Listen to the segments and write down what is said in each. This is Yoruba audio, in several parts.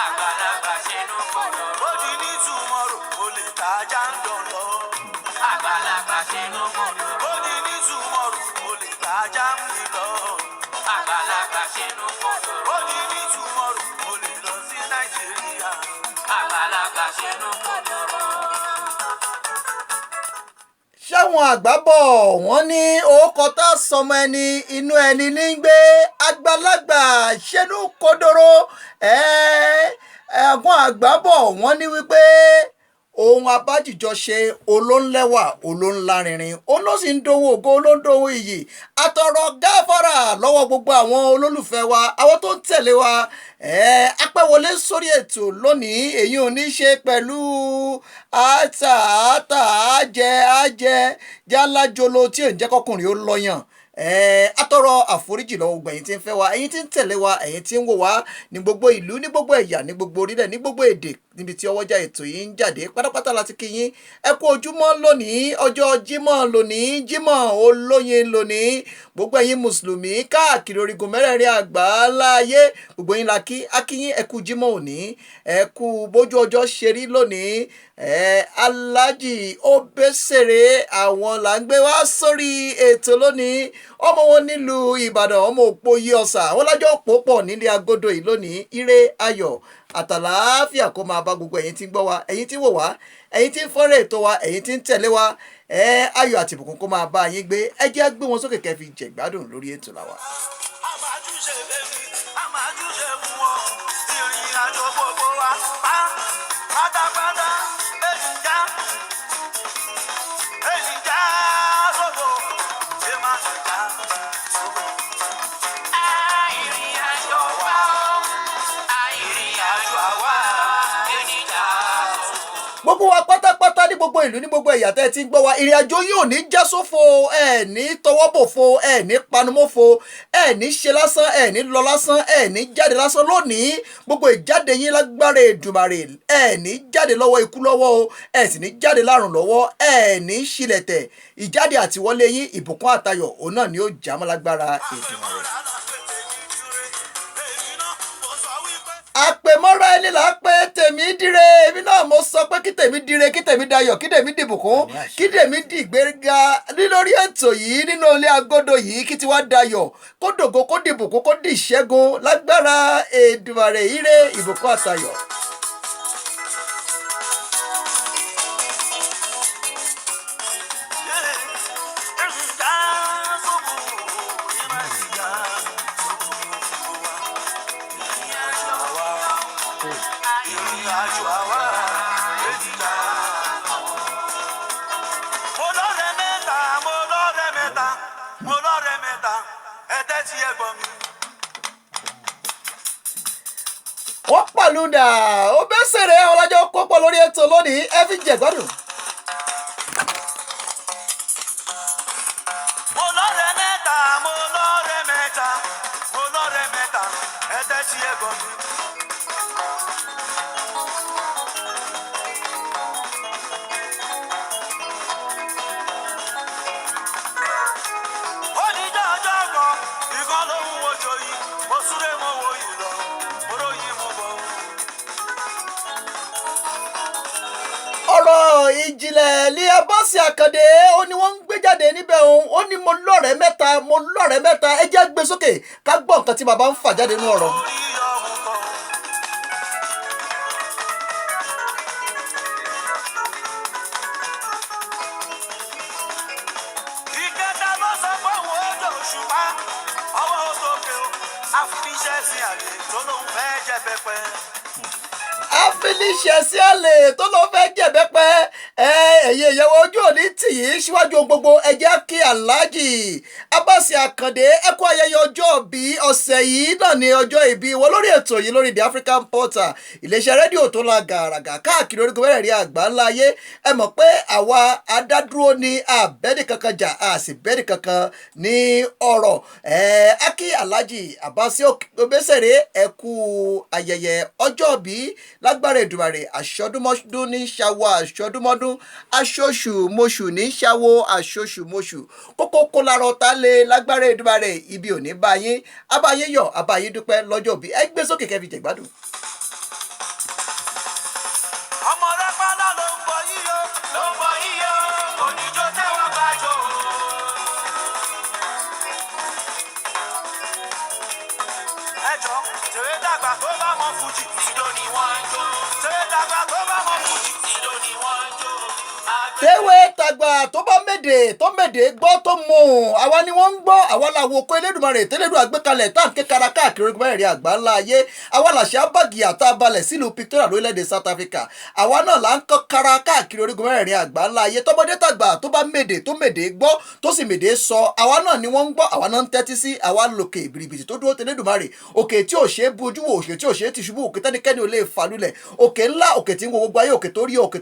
àgbàlagbà ṣẹnu kọ̀dọ̀. Ó di ní tomorrow ó lè tajà ń dán lọ. Àgbàlagbà ṣẹnu kọ̀dọ̀. Ó di ní tomorrow ó lè tajà ń rìn lọ. Àgbàlagbà ṣẹnu kọ̀dọ̀. Ó di ní tomorrow ó lè lọ sí Nàìjíríà. Àgbàlagbà ṣẹnu kọ̀dọ̀. ṣáwọn àgbà bọ̀ wọ́n ní orúkọ tá a sọmọ ẹni inú ẹni ní í gbé àgbàlagbà ṣẹnu kodoro ẹ̀gbọ́n àgbà bọ̀ wọ́n ní wípé ohun abájìjọ ṣe olóńlẹ́wà olóńlárinrin olóṣì ń dowó ògo olóńdowó iyì àtọ̀rọ̀ gáfárà lọ́wọ́ gbogbo àwọn olólùfẹ́ wa àwọn tó ń tẹ̀lé wa apẹ́wọlé sórí ètò lónìí èyí ò ní ṣe pẹ̀lú àjẹ jálájolo tí ò ń jẹ́ kọkùnrin ó lọ́yàn atọrọ àforíjì lọ́wọ́ gbogbo ẹ̀yin tí ń fẹ́ wa ẹ̀yin tí ń tẹ̀lé wa ẹ̀yin tí ń wò wá ní gbogbo ìlú ní gbogbo ẹ̀yà ní gbogbo orílẹ̀ ní gbogbo èdè níbi tí ọwọ́jà ètò yìí ń jáde pátápátá láti kí yín ẹ kú ojúmọ́ lónìí ọjọ́ jímọ̀ lónìí jímọ̀ olóyin lónìí gbogbo ẹ̀yin mùsùlùmí káàkiri orígun mẹ́rẹ̀ẹ̀rin àgbáláyé gbogbo yín la kí akíyín ẹ kú jímọ̀ òní ẹ kú bójú ọjọ́ ṣe rí lónìí Aláàjì Obesere àwọn là ń gbé wá sórí ètò lónìí ọmọ wọn nílùú Ìbàdàn ọmọ òpó yí ọ̀sà àwọn lájọ́ òpó pọ̀ nílé agodo yìí lónìí ire ayọ̀ àtàlàáfíà kó máa bá gbogbo ẹ̀yin tí ń gbọ́ wa ẹ̀yin tí ń wò wá ẹ̀yin tí ń fọ́nrẹ́ ètò wa ẹ̀yin tí ń tẹ̀lé wa ayọ̀ àti ìbùkún kó máa bá yín gbé ẹ jẹ́ á gbé wọn sókè kẹ́ fi jẹ̀gbádùn lórí ètò làwà. àmàjúṣe lèmi àmàjúṣe wù ọ́ ìrìn àjò gbogbo wa pátápátá èyíjà sóbò ṣé má ṣe já sóbò. ìrìn àjò wa ìrìn àjò àwa èyíjà sóbò. gbogbo wa pátápátá ní gbogbo ìlú ní gbogbo ẹ̀yà tẹ́ ẹ ti ń gbọ́ wa ìrìn àjò yóò ní já sófo ẹ̀ ní tọwọ́bòfo ẹ̀ ní panumọ́fo ẹ̀ ní ṣe lásán ẹ̀ ní lọ lásán ẹ̀ ní jáde lásán lónìí gbogbo ìjáde yín lágbára Èdùmàrè ẹ̀ ní jáde lọ́wọ́ ikú lọ́wọ́ o ẹ̀ sì ní jáde lárùn lọ́wọ́ ẹ̀ ní ṣílẹ̀tẹ̀ ìjáde àtiwọlé yín ìbùkún àtayọ̀ òun náà ni ó jámọ́ lágbára Èdùmàrè. àpèmọ́ra ẹni là á pé tèmi dire èmi náà mo sọ pé kí tèmi dire kí tèmi dayọ̀ kí tèmi dìbùkún kí tèmi dìgbéga lórí ètò yìí nínú ilé agodo yìí kí tiwa dayọ̀ kó dògo kó dìbùkún kó dì ìṣẹ́gun lágbára Èdùmàrè ire ìbùkún àtayọ̀. wọ́n pàlúdà Obesere ọlájọ́ kópọ̀ lórí ètò lónìí ẹ fi jẹ̀gbádùn. mo lọ́rẹ̀ mẹ́ta ẹ tẹ́tí ẹ gbọ́ mi. ọ̀rọ̀ ìjìnlẹ̀ ní Abọ́sì Àkàndé ó ní wọ́n ń gbé jáde níbẹ̀ òun ó ní mo lọ́rẹ̀ẹ́ mẹ́ta ẹ jẹ́ gbé sókè ká gbọ́ nǹkan tí bàbá ń fà jáde nínú ọ̀rọ̀. ìkẹta ló sọ fún òun ojú òṣùpá ọwọ́ òsókè àfiníṣẹ́ sí àlè tó lóun fẹ́ jẹ pẹpẹ. àfiníṣẹ́sí àlè tó ló fẹ́ jẹ̀bẹ́pẹ́ ẹ̀yẹ ìyàwó ojú òní tì yí síwájú gbogbo ẹ jẹ́ kí Aláàjì Abọ́sì Àkàndé ẹ kú ayẹyẹ ọjọ́ ìbí ọ̀sẹ̀ yìí náà ní ọjọ́ ìbí wọn lórí ètò yìí lórí The African Portal iléeṣẹ́ rédíò tó la gàràgà káàkiri orígun mẹ́rẹ̀ẹ̀rin àgbáńlá ayé ẹ mọ̀ pé àwa adádúró ní àbẹ́ẹ̀dì kankan jà a sì bẹ́ẹ̀dì kankan ní ọ̀rọ̀ akí Aláàjì Abọ́sì Obesere ẹ kú ayẹyẹ ọjọ́ ìbí lágbára Èdùmàrè àṣọdúnmọ́dún ní ṣàwọ̀ àṣọdúnmọ́dún aṣoṣù mọ́ṣù ní ṣàwọ̀ àṣoṣù mọ́ṣù kókó kó larọ tá lé lágbára Èdùmàrè ibi òní bá yín abáyé yọ̀ abáyé dúpẹ́ lọ́jọ́ bí ẹ gbé sókè kẹfì jẹ̀gbádùn. ẹjọ́ tèrè dàgbà tó bá mọ fújì ìjó ni wọ́n ń jó tèrè dàgbà tó bá mọ fújì ìjó ni wọ́n ń jó. tẹ́wé tàgbà tó bá mèdè gbọ́ tó mọ̀ ọ́n àwa ni wọ́n ń gbọ́ àwa làwọn oko Elédùmarè tẹ́lẹ̀dùn àgbékalẹ̀ tá à ń ké kara káàkiri orí mẹ́rin àgbà ńlá ayé àwa làṣẹ abági àtàbalẹ̀ sílùú Victoria lórílẹ̀‐èdè South Africa àwa náà là ń kọ́ kara káàkiri orí mẹ́rin àgbà ńlá ayé tọ́mọdé tàgbà tó bá mèdè gbọ́ tó sì mèdè sọ àwa náà ni wọ́n ń gbọ́ àwa náà ń tẹ́tí sí àwa lòkè ìbìrìbìtì tó dúró tẹ́lẹ̀dùmarè òkè tí ò ṣe é bójú wo òkè tí ò ṣe é tìṣubú òkè tẹ́nikẹ́ni ò lè falulẹ̀ òkè ńlá òkè tí ń wo gbogbo ayé òkè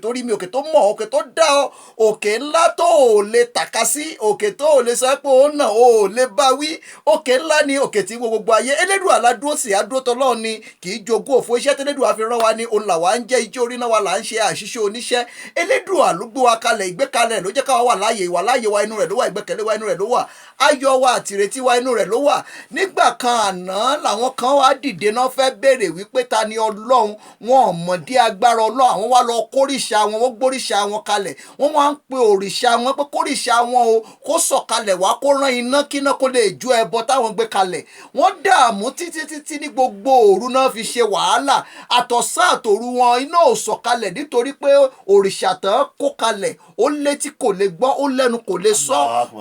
tó rí mi òkè tó mọ̀ òkè tó dá ọ òkè ńlá tó ò lè tàka sí òkè tó ò lè sọ pé ó nà ó lè bá wí òkè ńlá ni òkè tí wo gbogbo ayé Elédùà aládúró sí àdúró tọlọ́run ni kì í jogún òfò iṣẹ́ tẹ́lẹ́dùà fi rán wa ni òun làwa ń jẹ́ ijó orí náà wa là ń ṣe àṣìṣe oníṣẹ́ Elédùà ló gbé wa kalẹ̀ ìgbékalẹ̀ ló jẹ́ káwa wà láàyè wa inú rẹ̀ ló wà ìgbẹ́kẹ̀lé wa inú rẹ̀ ló wà ayọ̀ wa àtìrètí wa inú rẹ̀ ló wà nígbà kan àná làwọn kan wá dìde náà fẹ́ béèrè wípé ta ni Ọlọ́run wọn ò mọ̀ dí agbára Ọlọ́run àwọn wá lọ kórìṣà wọn wọ́n gbóríṣà wọn kalẹ̀ wọ́n wá ń pe òrìṣà wọn pé kórìṣà wọn o kó sọ̀kalẹ̀ wá kó rán iná kíná kó lè ju ẹbọ táwọn gbé kalẹ̀ wọ́n dààmú títí ní gbogbo òru náà fi ṣe wàhálà àtọ̀sán àtòru wọn iná ò sọ̀kalẹ̀ nítorí pé òrìṣà tán kó kalẹ̀ ó létí kò lè gbọ́ ó lẹ́nu kò lè sọ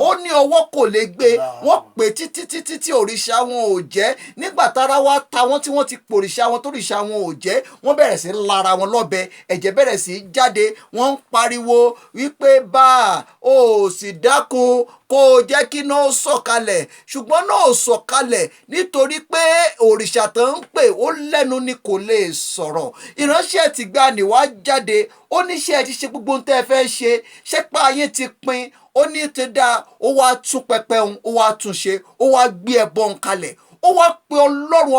ó ní ọwọ́ kò lè gbé wọ́n pè títí tí òrìṣà wọn ò jẹ́ nígbà tára wá ta wọ́n tí wọ́n ti pòrìṣà wọn tóríṣà wọn ò jẹ́ wọ́n bẹ̀rẹ̀ sí lára wọn lọ́bẹ ẹ̀jẹ̀ bẹ̀rẹ̀ sí jáde wọ́n ń pariwo wípé bá ò sì dákun kó o jẹ́ kí náà sọ̀kalẹ̀ ṣùgbọ́n náà sọ̀kalẹ̀ nítorí pé òrìṣà tó ń pè ó lẹ́nu ni kò lè sọ̀rọ̀ ìránṣẹ́ ti gbà ní wá jáde ó níṣẹ́ ti ṣe gbogbo ohun tẹ́ ẹ fẹ́ ṣe ṣẹ́pà ayé ti pin ó ní ti dá ó wá tún pẹpẹ òun ó wá tún ṣe ó wá gbé ẹbọ ń kalẹ̀ ó wá pe Ọlọ́run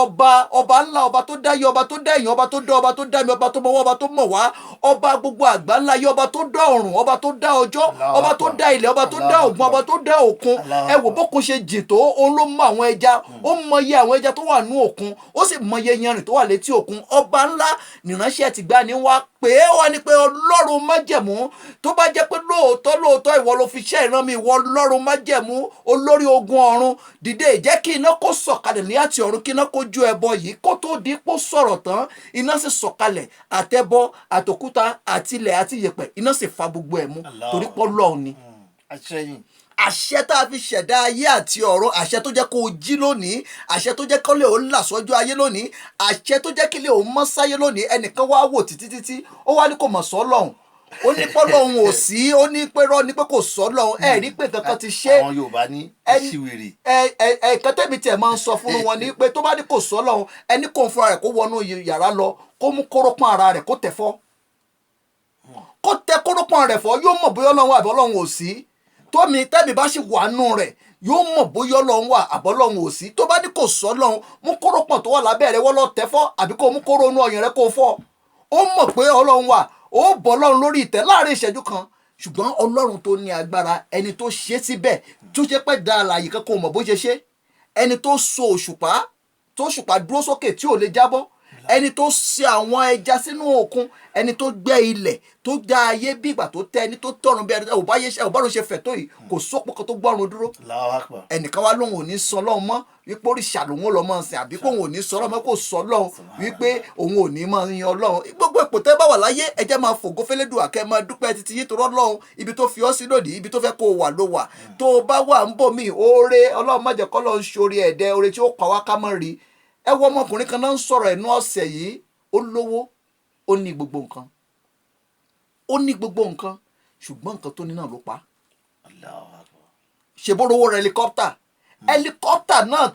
ọba ńlá ọba tó dá yé ọba tó dá èèyàn ọba tó dá ọba tó dá mi ọba tó mọ̀ wá ọba tó mọ̀ wá ọba gbogbo àgbà ńlá yé ọba tó dá ọ̀run ọba tó dá ọjọ́ ọba tó dá ilẹ̀ ọba tó dá ògùn ọba tó dá òkun ẹ wò bókun ṣe jìn tó òun ló mọ àwọn ẹja ó mọyé àwọn ẹja tó wà nú òkun ó sì mọyé yanrìn tó wà létí òkun ọba ńlá nìránṣẹ́ ti gbá ní wá pé wá ní pé Ọlọ́run májẹ̀mú tó bá jẹ́ pé lóòótọ́ ìwọ ló fi ṣẹ́ ìran mi ìwọ Ọlọ́run májẹ̀mú olórí ogun ọ̀run dìde jẹ́ kí iná kó sọ̀kalẹ̀ ní àti ọ̀run kí iná kó ju ẹbọ yìí kó tó di pò sọ̀rọ̀ tán iná sì sọ̀kalẹ̀ àtẹbọ àtòkúta àtilẹ̀ àti yẹ̀pẹ̀ iná sì fa gbogbo ẹ̀ mú torí pé Ọlọ́run ni. àṣẹ tá a fi ṣẹ̀dá ayé àti ọ̀run àṣẹ tó jẹ́ kó o jí lónìí àṣẹ tó jẹ́ kó lè o là sọ́jọ́ ayé lónìí àṣẹ tó jẹ́ kí lè o mọ́ sáyé lónìí ẹnìkan wá wò títí ó wá ní kò mọ̀ sọ́ lọ́hùn ó ní pé Ọlọ́run ò sí ó ní pé rọ́ ní pé kò sọ́ lọ́hùn ẹ̀ rí pé kankan ti ṣe àwọn Yorùbá ní ìṣìwèrè ẹ̀ẹ̀kan tẹ́mi tiẹ̀ máa ń sọ fún wọn ní pé tó bá ní kò sọ́ lọ́hùn ẹni kò ń fúnra rẹ̀ kó wọnú yàrá lọ kó mú kórópọ̀n ara rẹ̀ kó tẹ̀ fọ́ kó tẹ kórópọ̀n rẹ̀ fọ́ yóò mọ̀ bóyá Ọlọ́run àbí Ọlọ́run ò sí tẹ́mi bá sì wà nù rẹ̀ yóò mọ̀ bóyá Ọlọ́run wà àbọ́lọ́run ò sí tó bá ní kò sọ́ lọ́hùn mú kórópọ̀n tó wà lábẹ́ rẹ̀ wọ́n lọ tẹ̀ fọ́ àbí kó mú kóró inú ọyàn rẹ̀ kó fọ́ ó mọ̀ pé Ọlọ́run wà ó bọ́ Ọlọ́run lórí ìtẹ́ láàrin ìṣẹ́jú kan ṣùgbọ́n Ọlọ́run tó ní agbára ẹni tó ṣe síbẹ̀ tó ṣe pẹ́ da àlàyé kankan ò mọ̀ bó ṣe ṣe ẹni tó so òṣùpá dúró sókè tí ò lè jábọ́ ẹni tó ṣe àwọn ẹja sínú òkun ẹni tó gbẹ́ ilẹ̀ tó dá ayé bí ìgbà tó tẹ ẹni tó tọrùn bí ẹni ọ̀bọ̀rún ṣe fẹ̀ tó yìí kò sópọ̀ kan tó gbọ́run dúró ẹnìkan wá lóun ò ní sọ lọ́hùn mọ́ wípé òrìṣà lòun ò lọ mọ́ sìn àbí kóun ò ní sọ lọ́hùn mọ́ kò sọ lọ́hùn wípé òun ò ní mọ́ yan Ọlọ́run gbogbo ipò tẹ́ bá wà láyé ẹ jẹ́ máa fògo fẹ́lẹ́dùà kẹ́ máa dúpẹ́ títí yín torọ́ lọ́hùn ibi tó fi ọ́ sí lòdì ibi tó fẹ́ kó o wà ló wà tó o bá wà ń bò mí oore Ọlọ́run má jẹ́ kọ́ lọ́hùn ṣoore ẹ̀dẹ́ oore tí ó pa wá ká mọ́ rí ẹ wọ ọmọkùnrin kan náà ń sọ̀rọ̀ ẹ̀nú ọ̀sẹ̀ yìí ó lówó ó ní gbogbo nǹkan ṣùgbọ́n nǹkan tó ní náà ló pa ṣe bó rówó rẹ helicopter náà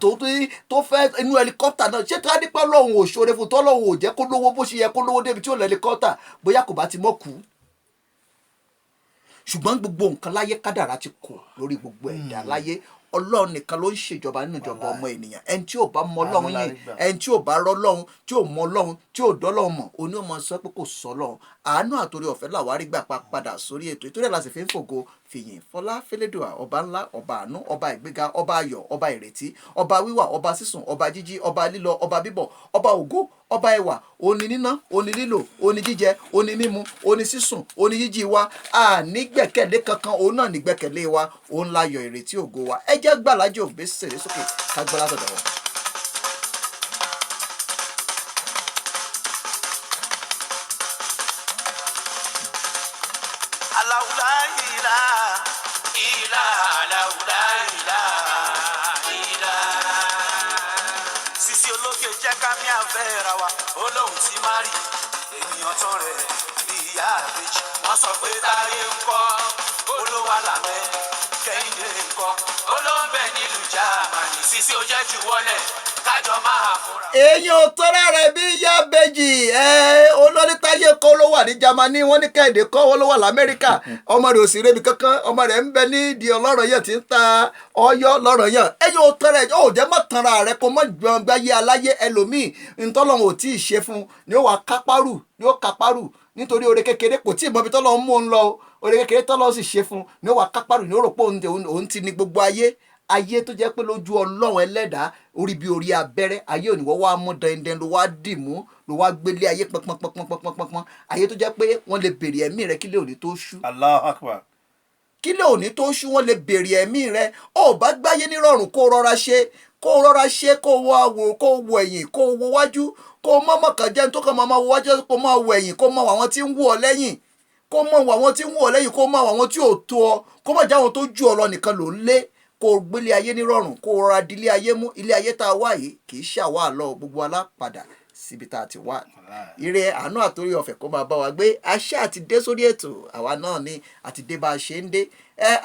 tó fẹ́ inú helicopter náà ṣé tí wọ́n á dípẹ́ Ọlọ́run ò ṣoore fún tọ́lọ́run ò jẹ́ kó lówó bó ṣe yẹ kó lówó débi tí ó lọ helicopter bóyá kò bá ti mọ́ kú ṣùgbọ́n gbogbo nǹkan láyé kádàrá ti kù lórí gbogbo ẹ̀dá láyé Ọlọ́run nìkan ló ń ṣèjọba nínú ìjọba ọmọ ènìyàn ẹni tí ò bá mọ Ọlọ́run yìí ẹni tí ò bá rọ́ Ọlọ́run tí ò mọ Ọlọ́run tí ò dọ́lọ́run mọ̀ oní ọmọ sọ pé kò sọ Ọlọ́run àánú àtòrí ọ̀fẹ́ làwárí gbà padà sórí ètò ìtòrí ẹ̀ la sì fi ń fògo fìyìn fọlá fẹlẹ́dùà ọba ńlá ọba àánú ọba ìgbéga ọba ayọ̀ ọba ìrètí ọba wíwà ọba sísùn ọba jíjí ọba lílọ ọba bíbọ̀ ọba ògo ọba ẹwà òní níná òní lílò òní jíjẹ òní mímu òní sísùn òní jíjí wa àní gbẹ́kẹ̀lé kankan òun náà ní gbẹ́kẹ̀lé wa òun láyọ̀ ìrètí ògo wa ẹ jẹ́ gbàlájò gbé sèré sókè ká gbọ́lá tọ̀dọ̀ wọn. láwùlá ìlà ìlà láwùlá ìlà ìlà. Sisi ológe jẹ́ ká mi àfẹ́ ra wa olóhùn ti má rí ènìyàn tán rẹ̀ bí ìyá àbèjì. Wọ́n sọ pé táyé ń kọ́ olówó àlàmẹ́ kẹ́hìndé ń kọ́ olóńbẹ nílùú Jámánì. Sisi ó jẹ́ jù wọlé kájọ máa fúnra. èèyàn tọ́ra rẹ̀ bí ìyá bèjì olórí táyé kọ́ ló wà ní Jámánì wọ́n ní kẹ́hìndé kọ́ wọ́n ló wà lamẹ́ríkà ọmọ rẹ̀ ò sì rébi kankan ọmọ rẹ̀ ń bẹ nídìí ọlọ́rọ̀ yẹn ti ń ta ọyọ́ lọ́rọ̀ yẹn èèyàn tọ́ra ẹ̀ ó jẹ́ mọ́ tanra rẹ̀ kó mọ́ gbáyé aláyé ẹlòmíì ntọ́lọ́run ò tí ì ṣe fún ni ó wà kápárù ni ó kápárù nítorí oore kékeré kò tí ì mọbi tọ́lọ́run mú un lọ oore kékeré tọ́lọ́run sì ṣe fún ni ó wà kápárù ni ó rò pé òun ti ní gbogbo ayé tó jẹ́ pé lójú ọlọ́run ẹlẹ́dàá orí bí orí abẹ́rẹ́ ayé òní wọ́n wá mú dandan ló wá dì mú ló wá gbélé ayé pọ́npọ́npọ́npọ́npọ́n ayé tó jẹ́ pé wọ́n lè béèrè ẹ̀mí rẹ kílẹ̀ òní tó ṣú. Allahu Akbar. kílẹ̀ òní tó ṣú wọ́n lè béèrè ẹ̀mí rẹ ó bá gbáyé nírọ̀rùn kó rọra ṣe kó wo ẹ̀yìn kó wo wájú kó mọ́mọ́ kan jẹ́ tó kàn máa wo wájú kó máa wo ẹ̀yìn kó máa wo àwọn tí ń wò ọ lẹ́yìn kó máa wo àwọn tí ń wò ọ lẹ́yìn kó máa wo àwọn tí ò tó ọ kó máa jẹ́ àwọn tó ju ọ lọ nìkan ló ń lé kó gbélé ayé nírọ̀rùn kó rọra dilé ayé mú ilé ayé tá a wá yìí kì í ṣàwá àlọ́ gbogbo alápadà síbi tá a ti wá. ire àánú àtòrí ọ̀fẹ́ kó máa bá wa gbé aṣẹ́ àti dé sórí ètò àwa náà ni àti dé bá a ṣe ń dé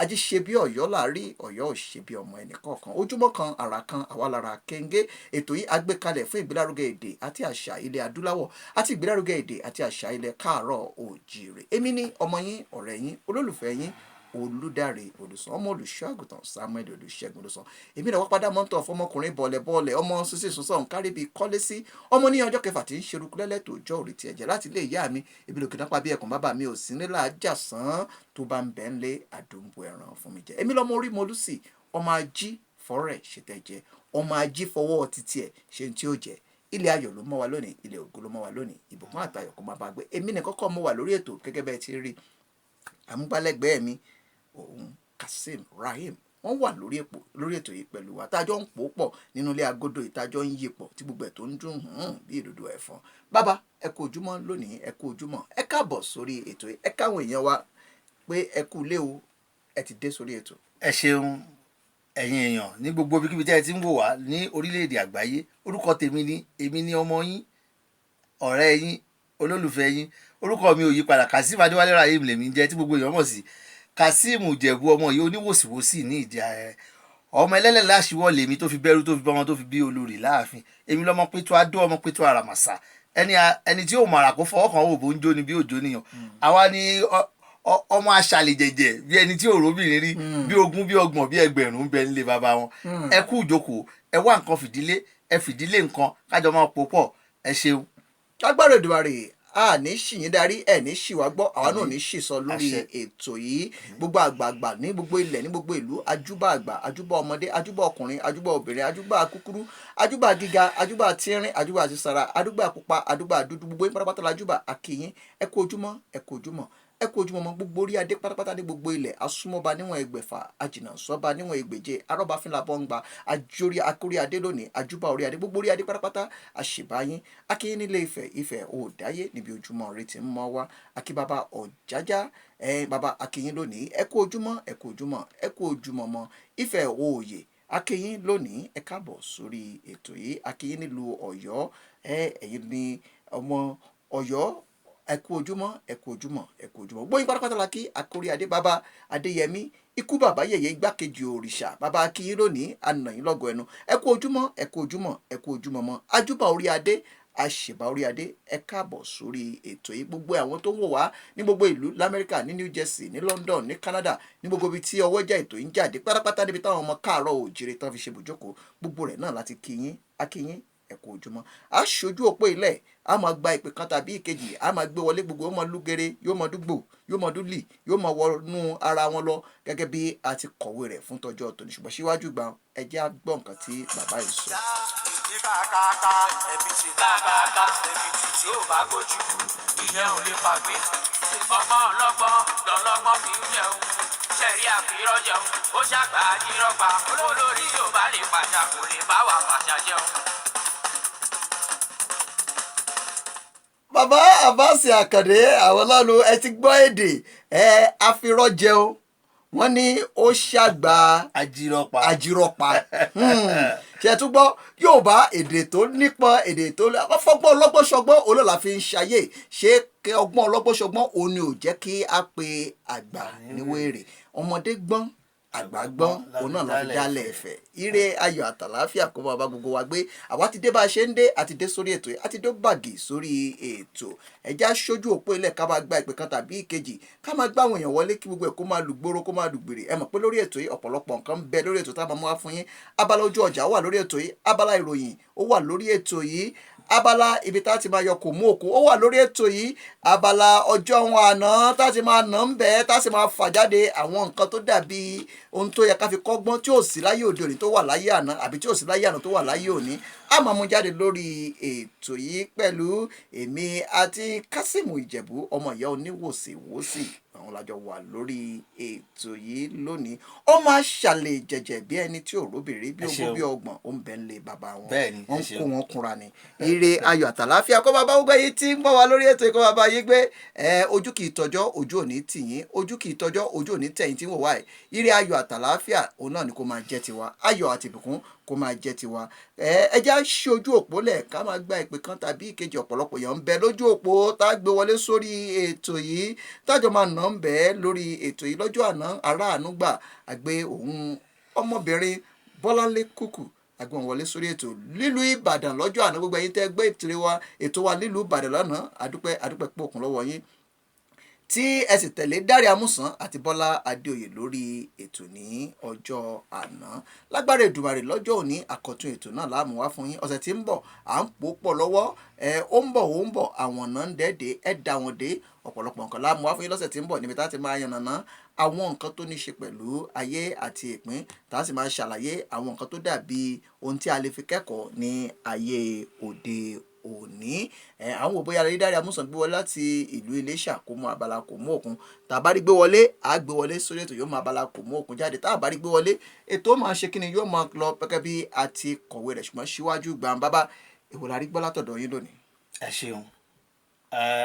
ají ṣe bí Ọ̀yọ́ láàrí Ọ̀yọ́ ò ṣe bí ọmọ ẹnì kọ̀ọ̀kan ojúmọ́ kan àrà kan àwa lára kéńgé ètò yìí agbékalẹ̀ fún ìgbélárugẹ èdè àti àṣà ilẹ̀ adúláwọ̀ àti ìgbélárugẹ èdè àti àṣà ilẹ̀ káàárọ̀ oòjíire èmi ni ọmọ yín ọ̀rẹ́ yín olólùfẹ́ yín Olùdarí Olùsàn ọmọ olùṣọ́ àgùntàn Samuel Olùṣègùn Olùsàn èmi náà wá padà mọ́tò fọmọkùnrin bọ̀lẹ̀bọ̀lẹ̀ ọmọ sísè sọ́sọ́ nkárí bíi kọ́lé sí ọmọ ní ọjọ́ kẹfà tí ń ṣerú lẹ́lẹ́ tó jọ òrì tiẹ̀ jẹ́ láti ilé ìyá mi ibi lòkè náà pa bí ẹkùn bàbá mi ò sí nílà àjàsán tó bá ń bẹ́ ń lé àdúgbò ẹ̀ràn fún mi jẹ́ èmi lọ́mọ orí molúsì ọmọ ají fọ́rẹ̀ ṣètẹ́jẹ́ ọmọ ají fọwọ́ títí ẹ̀ ṣe tí ó jẹ́ ilé ayọ̀ ló mọ́ wa lónìí ilé ògo ló mọ́ wa lónìí ìbùkún àtayọ̀ kó má bá gbé èmi nìkan kọ́ mọ́ wa lórí ètò gẹ́gẹ́ bẹ́ẹ̀ ti rí àmúgbálẹ́gbẹ̀ẹ́ mi òun Kazeem Rahim wọ́n wà lórí ètò yìí pẹ̀lú wa tájọ́ ń pò pọ̀ nínú ilé agodo ìtajọ́ ń yí pọ̀ tí gbogbo ẹ̀ tó ń dùn bí ìdodo ẹ̀fọn bàbá ẹ kú ojúmọ́ lónìí ẹ kú ojúmọ́ ẹ káàbọ̀ sórí ètò yìí ẹ káwọn èèyàn wa pé ẹ kú ilé o ẹ ti dé sórí ètò. ẹ ṣeun ẹ̀yin èèyàn ní gbogbo ibikíbi tí ẹ ti ń wò wá ní orílẹ̀-èdè àgbáyé orúkọ tèmi ni èmi ni ọmọ yín ọ̀rẹ́ yín olólùfẹ́ yín orúkọ mi ò yí padà Kazeem Adéwálé Rahim lèmi ń jẹ́ tí gbogbo èèyàn mọ̀ sí Kazeem Ìjẹ̀bú ọmọ yìí oníwòsíwòsí ní ìjà ẹ ọmọ ẹlẹ́lẹ̀ láṣìwọ́ lèmi tó fi bẹ́rù tó fi bọ́mọ tó fi bí olórí láàfin èmi lọ́mọ pétó adó ọmọ pétó àràmàṣà ẹni tí ò mọ̀rà kó fọwọ́ kan wò bó ń jó ni bí òjò nìyàn àwa ni ọmọ aṣàlè jẹ̀jẹ̀ bí ẹni tí òróbìnrin rí bí ogún bí ọgbọ̀n bí ẹgbẹ̀rún ń bẹ nílé bàbá wọn ẹ kú ìjókòó ẹ wá nǹkan fìdílé nǹkan kájọ máa pò pọ̀ ẹ ṣeun. lágbára Èdùmàrè a ní ṣì yín darí ẹ ní ṣì wá gbọ́ àwa náà ní ṣì sọ lórí ètò yìí gbogbo àgbààgbà ní gbogbo ilẹ̀ ní gbogbo ìlú ajúbà àgbà ajúbà ọmọdé ajúbà ọkùnrin ajúbà obìnrin ajúbà kúkúrú ajúbà gíga ajúbà tínrín ajúbà sísara ajúbà pupa ajúbà dúdú gbogbo yín pátápátá lajúbà akíyín ẹ kú ojúmọ́ ẹ kú ojúmọ́ ẹ kú ojúmọ́ mọ́ gbogbo orí adé pátápátá ní gbogbo ilẹ̀ asúmọ́ba níwọ̀n ẹgbẹ̀fà ajìnà sọ́ba níwọ̀n ẹgbẹ̀je arọ́bàfínlá bọ́ǹgbà àjórí akórí adé lónìí ajúbà orí adé gbogbo orí adé pátápátá àṣìbáyín akíyín nílé Ifẹ̀ òòdáyé níbi ojúmọ́ rẹ ti ń mọ́ wá akíbàbà ọ̀jájá bàbá akíyín lónìí ẹ kú ojúmọ́ ẹ kú ojúmọ́ ẹ kú ojúmọ́ mọ́ Ifẹ̀ òòyè akíyín lónìí ẹ káàbọ̀ sórí ètò yìí akíyín nílùú Ọ̀yọ́ ẹ̀yin ní ọmọ Ọ̀yọ́ ẹ kú ojúmọ́ ẹ kú ojúmọ́ ẹ kú ojúmọ́ gbóyin pátápátá la kí akórí adé bàbá Adéyẹmí ikú bàbá yẹyẹ igbákejì òrìṣà bàbá akíyín lónìí ànàyìn lọ́gọ ẹnu ẹ kú ojúmọ́ ẹ kú ojúmọ́ ẹ kú ojúmọ́ mọ́ ajúbà orí adé àṣìbà orí adé ẹ káàbọ̀ sórí ètò yìí gbogbo àwọn tó ń wò wá ní gbogbo ìlú lamẹ́ríkà ní New Jersey ní London ní Canada ní gbogbo ibi tí ọwọ́jà ètò yìí ń jáde pátápátá níbi táwọn ọmọ káàárọ̀ oòjíire tán fi ṣe bùjókòó gbogbo rẹ̀ náà láti kíyín akíyín ẹ kú ojúmọ́ a ṣojú òpó ilẹ̀ a máa gba ìpè kan tàbí ìkejì a máa gbé wọlé gbogbo yóò máa lúgere yóò máa dúgbò yóò máa dúlì yóò máa wọnú ara wọn lọ gẹ́gẹ́ bí a ti kọ̀wé rẹ̀ fún tọjọ́ tòní ṣùgbọ́n síwájú gbà ẹ jẹ́ á gbọ́ nǹkan tí bàbá yìí sọ. kàkàkà ẹbí ṣe kàkàkà ẹbí tí ó bá gbójú ìyẹn ò lè fàgbé ọgbọ́n ọlọ́gbọ́n lọ́lọ́gbọ́n fi ń jẹun ṣẹ̀rí àfihàn jẹun ó ṣàgbà àjírọ́gba olórí yóò bá lè pàṣà kò lè bá wà pàṣà jẹun. bàbá Àbáàsì Àkàndé àwọn ọlọ́run ẹ ti gbọ́ èdè àfirọ́ jẹun wọ́n ní ó ṣàgbà àjírọ̀pá ṣe tún gbọ́ Yorùbá èdè tó nípọn èdè tó fọ́gbọ́n ọlọ́gbọ́n ṣọgbọ́n olóòlà fi ń ṣayé ṣé ọgbọ́n ọlọ́gbọ́n ṣọgbọ́n òun ni ò jẹ́ kí a pe àgbà níwèrè ọmọdé gbọ́n àgbà gbọ́n òun náà la fi dálẹ̀ ẹ̀fẹ̀ ire ayọ̀ àtàláfíà kó máa bá gbogbo wa gbé àwa ti dé bá a ṣe ń dé àti dé sórí ètò yìí àti dé bàgì sórí ètò ẹ̀já sójú òpó ilẹ̀ ká máa gba ìpè kan tàbí ìkejì ká máa gbá àwọn èèyàn wọlé kí gbogbo ẹ̀ kó máa lù gbóró kó máa lù gbèrè ẹ mọ̀ pé lórí ètò yìí ọ̀pọ̀lọpọ̀ nǹkan ń bẹ lórí ètò tá a máa mú wá fún yín abala ojú ọjà wà lórí ètò yìí abala ìròyìn ó wà lórí ètò yìí abala ibi tá a ti máa yọ kò mú òkú ó wà lórí ètò yìí abala ọjọ́ wọn àná tá a ti máa nà ń bẹ́ẹ̀ tá a sì máa fà jáde àwọn nǹkan tó dàbí ohun tó yẹ ká fi kọ́gbọ́n tí ò sí láyé òde òní tó wà láyé àná àbí tí ò sí láyé àná tó wà láyé òní a máa mú jáde lórí ètò yìí pẹ̀lú èmi àti Kásímù Ìjẹ̀bú ọmọ ìyá oníwòsíwòsí àwọn làjọ wà lórí ètò yìí lónìí ó máa ṣàlè jẹ̀jẹ̀ bí ẹni tí ò róbìnrin bí ogún bí ọgbọ̀n ó ń bẹ ń lé bàbá wọn wọn kó wọn kúnra ni ire ayọ̀ àtàláfíà kó bàbá gbogbo yìí tí ń bọ̀ wá lórí ètò ìkọ́ bàbá yìí gbé ojú kì í tọjọ́ ojú òní tìyín ojú kì í tọjọ́ ojú òní tẹ̀yìn tí ń wò wáyé ire ayọ̀ àtàláfíà òun náà ni kó máa jẹ́ tiwa ayọ̀ àti ìbùkún kó máa jẹ́ tiwa ẹja ṣí ojú òpó lẹ̀ ká máa gba ìpè kan tàbí ìkejì ọ̀pọ̀lọpọ̀ èèyàn ń bẹ lójú òpó tá a gbé wọlé sórí ètò yìí tájọ máa nà ń bẹ lórí ètò yìí lọ́jọ́ àná aráàánú gbà àgbé òun ọmọbìnrin Bọ́láńlé Kúkù àgbọn wọlé sórí ètò lílùú Ìbàdàn lọ́jọ́ àná gbogbo ẹ̀yin tẹ́ gbé ètò wa lílùú Ìbàdàn lánàá àdúpẹ́ pòkun lọ́wọ́ yín tí ẹ sì tẹ̀lé Dáre Amúsàn àti Bọ́lá Adéoyè lórí ètò ní ọjọ́ àná lágbára Èdùmàrè lọ́jọ́ òní àkọ́tún ètò náà láàmú wá fún yín ọ̀sẹ̀ tí ń bọ̀ à ń pò pọ̀ lọ́wọ́ ó ń bọ̀ àwọn náà ń dẹ́ẹ̀dẹ́ ẹ̀ dá wọn dé ọ̀pọ̀lọpọ̀ nǹkan láàmú wá fún yín lọ́sẹ̀ tí ń bọ̀ níbi tá a ti máa yànnàná àwọn nǹkan tó ní ṣe pẹ̀lú ayé àti ìpín tá a sì máa ṣàlàyé àwọn nǹkan tó dàbí ohun tí a lè fi kẹ́kọ̀ọ́ ní ayé òde òní àwọn wò bóyá Dáre Amúsàn gbé wọlé láti ìlú Iléṣà kó mú abala kò mú òkun tá a bá rí gbé wọlé á gbé wọlé sórí ètò yóò mú abala kò mú òkun jáde tá a bá rí gbé wọlé ètò máa ṣe kí ni yóò máa lọ pẹ́kẹ́ bí a ti kọ̀wé rẹ̀ ṣùgbọ́n síwájú gbàǹbábá èwo la rí gbọ́ látọ̀dọ̀ yín lónìí. ẹ ṣeun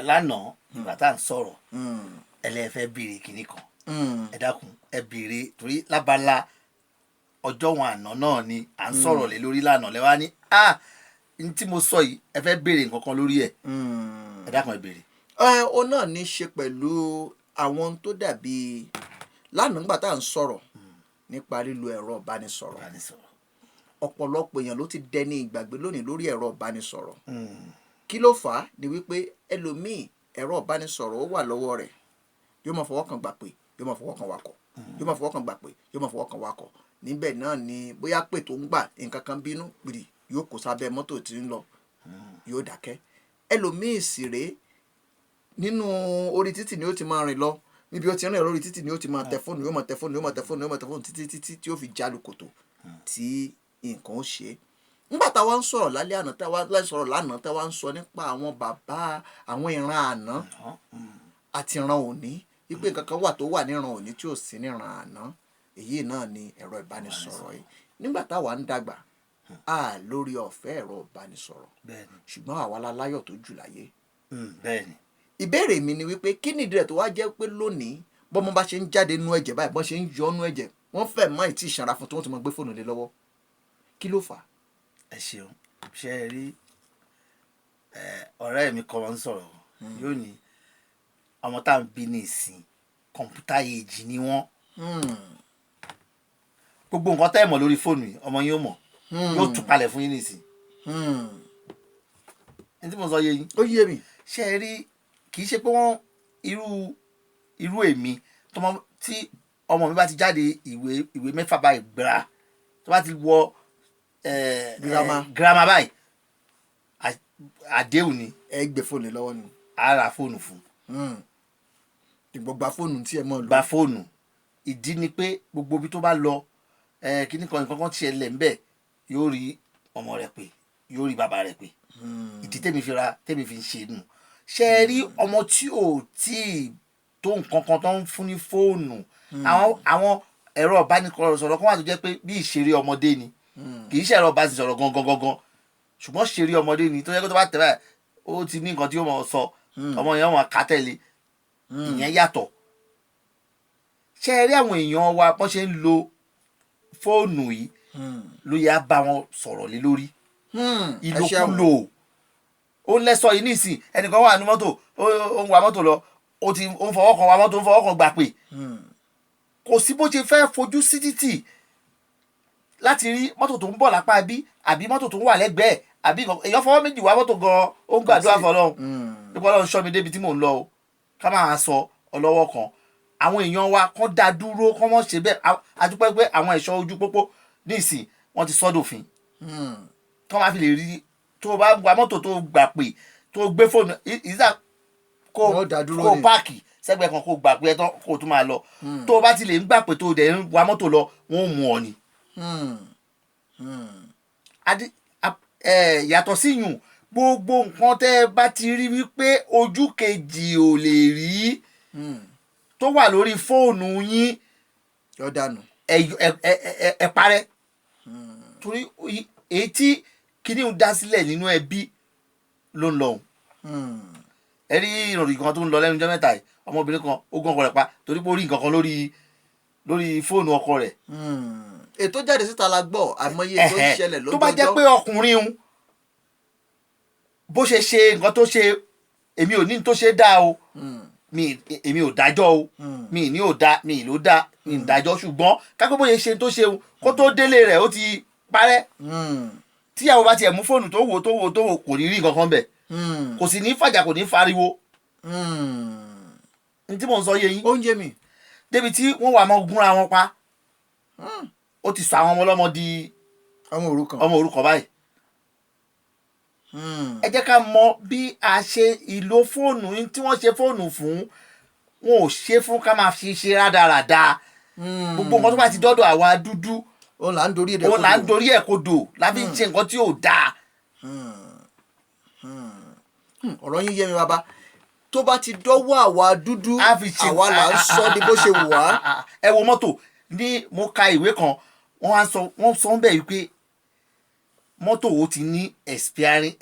lánàá ìgbà tá à ń sọ̀rọ̀ ẹlẹ́fẹ́ béèrè kinní kan ẹ dákun ẹ béèrè torí lábala ọjọ́ wọn àná náà ni à ń sọ̀rọ̀ lé lórí lánàá lẹ́wà ní n tí mo sọ yìí ẹ fẹ́ béèrè nǹkan kan lórí ẹ̀ ẹ dákun ẹ béèrè. ó náà ní í ṣe pẹ̀lú àwọn tó dàbí lánàá nígbà tá à ń sọ̀rọ̀ nípa lílo ẹ̀rọ ìbánisọ̀rọ̀ ọ̀pọ̀lọpọ̀ èèyàn ló ti dẹni ìgbàgbé lónìí lórí ẹ̀rọ ìbánisọ̀rọ̀ kí ló fà á ni wípé ẹlòmíì ẹ̀rọ ìbánisọ̀rọ̀ ó wà lọ́wọ́ rẹ̀ yóò máa fọwọ́ kan gbà pé yóò máa fọwọ́ kan wakọ̀ yóò máa fọwọ́ kan gbà pé yóò máa fọwọ́ kan wakọ̀ níbẹ̀ náà ni bóyá pé tó ń gbà nǹkan kan bínú gbìrì yóò kó sábẹ́ mọ́tò tí ń lọ yóò dákẹ́ ẹlòmíì sì rèé nínú orí títì ni ó ti máa rìn lọ níbi ó ti rìn lórí títì ni ó ti máa tẹ fóònù yóò máa tẹ fóònù yóò máa tẹ fóònù yóò máa tẹ fóònù títí tí ó fi jálu kòtò tí nǹkan ó ṣe é nígbà táwa ń sọ̀rọ̀ lálẹ́ àná táwa ń sọ̀rọ̀ lánàá táwa ń sọ nípa àwọn bàbá àwọn ìran àná àti ìran òní wípé nǹkan kan wà tó wà níran òní tí ò sí níran àná èyí náà ni ẹ̀rọ ìbánisọ̀rọ̀ yìí nígbà táwa ń dàgbà lórí ọ̀fẹ́ ẹ̀rọ ìbánisọ̀rọ̀ ṣùgbọ́n àwa la láyọ̀ tó jù láyé. ìbéèrè mi ni wípé kí nìdí rẹ̀ tó wá jẹ́ pé lónìí bọ́mọ bá ṣe ń jáde nú ẹ̀jẹ̀ báyìí bọ́n ṣe ń yọ nú ẹ̀jẹ̀ wọ́n fẹ́ mọ́ ìtì ìṣanra fún tí wọ́n ti mọ gbé fóònù lé lọ́wọ́ kí ló fà á. ẹ ṣeun ṣe é rí ọ̀rẹ́ mi kan ń sọ̀rọ̀ yóò ní ọmọ tá à ń bí ní ìsìn kọ̀ǹpútà èjì ni wọ́n gbogbo nǹkan tẹ́ ẹ̀ mọ̀ lórí fóònù yìí ọmọ yín ó mọ̀ yóò tún palẹ̀ fún yín nìsín. ní tí mo sọ yé yín. ó yé mi. ṣé ẹ rí kì í ṣe pé wọ́n irú èmi tí ọmọ mi bá ti jáde ìwé mẹ́fà báyìí gbéra tó bá ti wọ girama báyìí àdéhùn ni. ẹ gbé fóònù lọ́wọ́ ni. a ra fóònù fún. ìgbọ́ gba fóònù tí ẹ mọ̀ lọ. gba fóònù ìdí ni pé gbogbo ibi tó bá lọ kíní kan nǹkan kan tiẹ̀ lẹ̀ ń bẹ̀ yóò rí ọmọ rẹ̀ pé yóò rí bàbá rẹ̀ pé ìdí tèmi fi ń ṣe nù. ṣe é rí ọmọ tí ò tí ì tó nǹkan kan tó ń fún ní fóònù àwọn ẹ̀rọ ìbánisọ̀rọ̀ kan wà tó jẹ́ pé bí ìṣeré ọmọdé ni kì í ṣe ẹ̀rọ ìbánisọ̀rọ̀ gangan ṣùgbọ́n ṣeré ọmọdé ni tó yẹ kó tó bá tẹ̀ báyìí ó ti ní nǹkan tí ó mọ̀ sọ ọmọ yẹn wọn kà tẹ̀lé ìyẹn yàtọ̀. ṣé ẹ rí àwọn èèyàn wa bọ́n ṣe ń lo fóònù yìí ló yẹ á bá wọn sọ̀rọ̀ lé lórí ìlòkulò ó lẹ́sọ̀ yìí nísìn ẹnìkan wà ní mọ́tò ó ń wa mọ́tò lọ ó ń fọwọ́ kan wa mọ́tò ó ń fọwọ́ kan gbà pé kò sí bó ṣe fẹ́ fojú sí títì láti rí mọ́tò tó ń bọ̀ lápá bí àbí mọ́tò tó ń wà lẹ́gbẹ̀ẹ́ àbí èèyàn fọwọ́ méjì wá mọ́tò gan-an ó ń gbàdúrà fọlọ́run nípa ọlọ́run ṣọ́ mi débi tí mò ń lọ o ká máa sọ ọlọ́wọ́ kan àwọn èèyàn wa kán dá dúró kán mọ́ ṣe bẹ́ẹ̀ àdúpẹ́ pé àwọn ẹ̀ṣọ́ ojú pópó nísìn wọ́n ti sọ́dọ̀fin kán máa fi lè rí tó o bá gba mọ́tò tó gbà pé tó o gbé fóònù ìdá kó páàkì sẹ́gbẹ̀ẹ́ kan kó gbà pé ẹ tán kó o tún máa lọ tó o bá ti lè ń gbà pé tó o dẹ̀ ń wa mọ́tò lọ wọ́n ò mú ọ ni. Yàtọ̀ sí yùn gbogbo nǹkan tẹ́ ẹ bá ti rí wípé ojú kejì ò lè rí tó wà lórí fóònù yín ẹ parẹ́ torí èyí tí kíní ń dá sílẹ̀ nínú ẹbí ló ń lọ ẹ rí ìròyìn kan tó ń lọ lẹ́nu ọjọ́ mẹ́ta yìí ọmọbìnrin kan ó gán ọkọ rẹ̀ pa torí pé ó rí nǹkan kan lórí fóònù ọkọ rẹ̀. ètò jáde síta la gbọ́ àmọye tó ṣẹlẹ̀ lọ́jọ́. tó bá jẹ́ pé ọkùnrin ń bó ṣe ṣe nǹkan tó ṣe èmi ò ní tó ṣe dá o èmi ò dájọ́ o mi ní ò dá mi ló dá mi ń dájọ́ ṣùgbọ́n kápẹ́ bóyá ṣe tó ṣe kó tó délé rẹ̀ ó ti parẹ́ tíyàwó bá tiẹ̀ mú fóònù tó wò kò ní rí nǹkan kan bẹ̀ kò sì ní fàjà kò ní fariwo ní tí mò ń sọ yé yín oúnjẹ mi débi tí wọ́n wà mọ́ gúnra wọn pa ó ti sọ àwọn ọmọ ọlọ́mọ di ọmọ òrukàn báyìí. Ẹ jẹ́ ká mọ bí a ṣe ìlò fóònù tí wọ́n ṣe fóònù fún wọn ò ṣe fún ká máa fi ṣe rádaràda gbogbo nǹkan tó bá ti dọ́dọ̀ àwa dúdú òun là ń dorí ẹ̀ kodò láfi ń ṣe nǹkan tí ò dáa. ọ̀rọ̀ yín yé mi bàbá tó bá ti dọ́wọ́ àwa dúdú àwa là ń sọ ní bó ṣe wù wá. ẹ wo mọ́tò ní mo ka ìwé kan wọ́n sọ ń bẹ̀ wípé mọ́tò wo ti ní expiring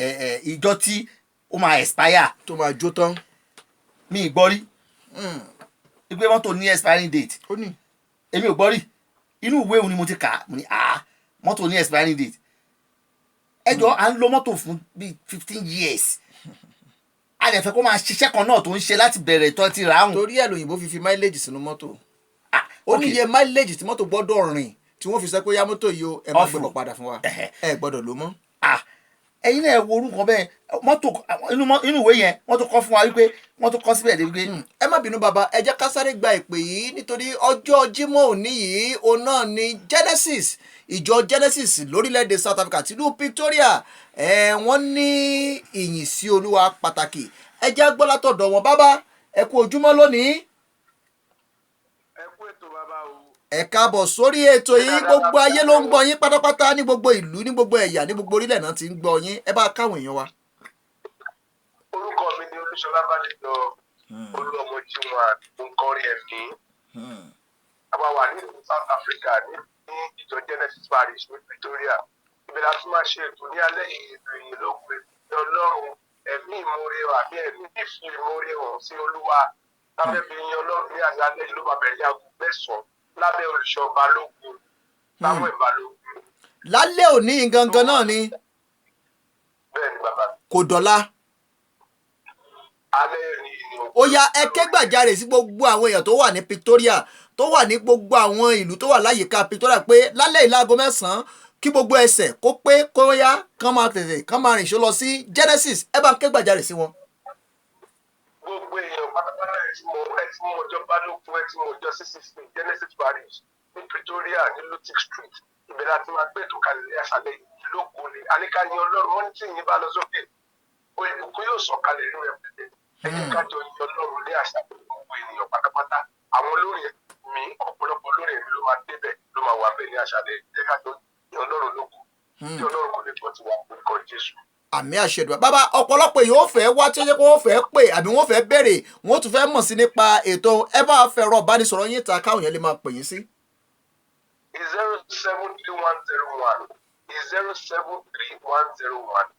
ìjọ tí ó máa expire. tó máa jó tán. mi ì gbọ́ rí wípé mọ́tò ní expiring date. ó ní. èmi ò gbọ́ rí inú ìwé òun ni mo ti kà á mo ní mọ́tò ní expiring date. ẹ jọ à ń lo mọ́tò fún bíi 15 years a lè fẹ́ kó máa ṣiṣẹ́ kan náà tó ń ṣe láti bẹ̀rẹ̀ tó ti rà áhùn. torí ẹ̀ lóyìnbó fi máìlèjì sínú mọ́tò ó ní iye máìlèjì tí mọ́tò gbọ́dọ̀ rìn tí wọ́n fi sọ pé yá mọ́tò yìí ó ẹ má gbọ́dọ̀ padà fún wa ẹ gbọ́dọ̀ ló mọ́. ẹ̀yin náà wo orúkọ bẹ́ẹ̀ mọ́tò inú ìwé yẹn wọ́n tó kọ́ fún wa wípé wọ́n tó kọ́ síbẹ̀ débi pé. ẹ má bínú bàbá ẹ jẹ́ ká sáré gba ìpè yìí nítorí ọjọ́ Jímọ̀ òní yìí òun náà ni Genesis ìjọ Genesis lórílẹ̀‐èdè South Africa tìlú Pretoria wọ́n ní ìyìn sí Olúwa pàtàkì ẹ jẹ́ gbọ́ látọ̀dọ̀ wọn bàbá ẹ kú ojúmọ́ lónìí. ẹ kú ètò bàbá o. ẹ káàbọ̀ sórí ètò yìí gbogbo ayé ló ń gbọ́ yín pátápátá ní gbogbo ìlú ní gbogbo ẹ̀yà ní gbogbo orílẹ̀ náà ti ń gbọ́ yín ẹ bá káwọn èèyàn wa. orúkọ mi ni Olúṣọlá Bádéjọ olúọmọ jíwọn àtúnkọrin ẹ̀mí àwa wà ní South Africa ní ìjọ Genesis Parish ní Pretoria ibẹ̀ la tún máa ṣe ètò ní alẹ́ ìròyìn lóògùn ètò Ọlọ́run ẹ̀mí ìmoore àbí ẹ̀mí ìfi ìmoore hàn sí Olúwa lábẹ́ fi yan Ọlọ́run ní àṣálẹ́ ìlú bàbẹ̀rẹ̀ aago 9 lábẹ́ olùṣọ́ Balógun Samuel Balógun. lálẹ́ òní gangan náà ni. bẹ́ẹ̀ ni bàbá. kò dọ̀la. alẹ́ rí ni o. ó yá ẹ ké gbàjarè sí gbogbo àwọn èèyàn tó wà ní Pretoria tó wà ní gbogbo àwọn ìlú tó wà láyìíká Pretoria pé lálẹ́ ìláago 9 kí gbogbo ẹsẹ̀ kó pé kó yá kán máa tètè kán máa rìn ṣó lọ sí Genesis ẹ bá ń ké gbàjarè sí wọn. gbogbo èèyàn pátápátá ẹ ti mọ ọjọ́ Balógun ẹ ti mọ ọjọ́ 66 Genesis Parish ní Pretoria ní Lutic Street ìbẹ̀rẹ̀ àti máa gbé ètò kalẹ̀ ní àṣálẹ́ ìlókun ni àníkàní Ọlọ́run wọn tí yìí bá lọ sókè òyìnbó yóò sọ kalẹ̀ nínú ẹ̀pẹ̀tẹ̀ ẹ̀yìn kájọ yìí Ọlọ́run ní àṣálẹ́ gbogbo ènìyàn pátápátá àwọn olórin mi ọ̀pọ̀lọpọ̀ olórin mi ló máa débẹ̀ ló máa wà bẹ̀ ní àṣálẹ́ ẹ̀kájọ yìí Ọlọ́run lóko tí Ọlọ́run kò lè gbọ́ ti wà orúkọ Jésù. àmì àṣẹdùn bàbá ọ̀pọ̀lọpọ̀ èèyàn ó fẹ́ wá tí ó yẹ kó wọ́n fẹ́ pè àbí wọ́n fẹ́ béèrè wọ́n tún fẹ́ mọ̀ sí nípa ètò ẹ bá fẹ̀rọ ìbánisọ̀rọ̀ yín ta káwọn yẹn lè máa pè yín sí.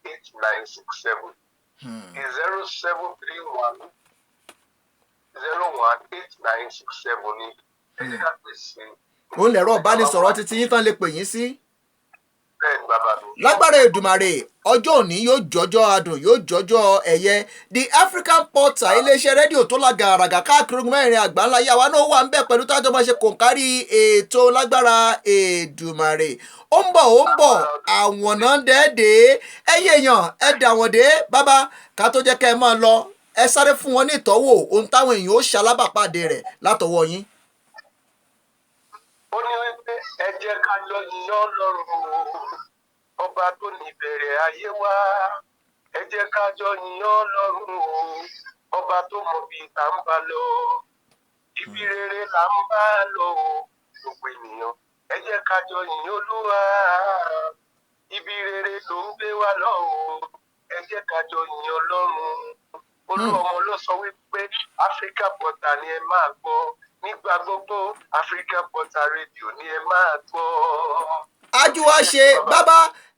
0731018967896 0731 018967 ni ẹ jẹ́ ká pèsè òun lẹ̀rọ ìbánisọ̀rọ̀ títí yín tán lè pè yín sí. bẹ́ẹ̀ ni bàbá mi. lágbára Èdùmàrè ọjọ́ òní yóò jọjọ́ adùn yóò jọjọ́ ẹ̀yẹ The African Portal iléeṣẹ́ rédíò tó lága àràgà káàkiri ogun mẹ́rin àgbáńlá yàwá náà wà ń bẹ̀ pẹ̀lú tájọ́ máa ṣe kòǹkárí ètò lágbára Èdùmàrè ó ń bọ̀ àwọn náà dẹ́ẹ̀dẹ́ ẹ̀yẹ èèyàn ẹ dà wọ́n dé bàbá ká tó jẹ́ kẹ́ ẹ máa lọ ẹ sáré fún wọn ní ìtọ́wò ohun táwọn èèyàn ó ṣalábàpàdé rẹ̀ látọwọ́ yín. ó ní wípé ẹ jẹ́ ká jọ yìn Ọlọ́run ọba tó ní ìbẹ̀rẹ̀ ayé wá ẹ jẹ́ ká jọ yìn Ọlọ́run ọba tó mọ bí tá ń bá lọ ibi rere là ń bá lọ gbogbo ènìyàn ẹ jẹ́ ká jọ yìn Olúwa ibi rere ló ń gbé wa lọ ẹ jẹ́ ká jọ yìn Ọlọ́run Olúọmọ ló sọ wípé Africa Portal ni ẹ máa gbọ́ nígbà gbogbo Africa Portal Radio ni ẹ máa gbọ́. ajúwa ṣe bàbá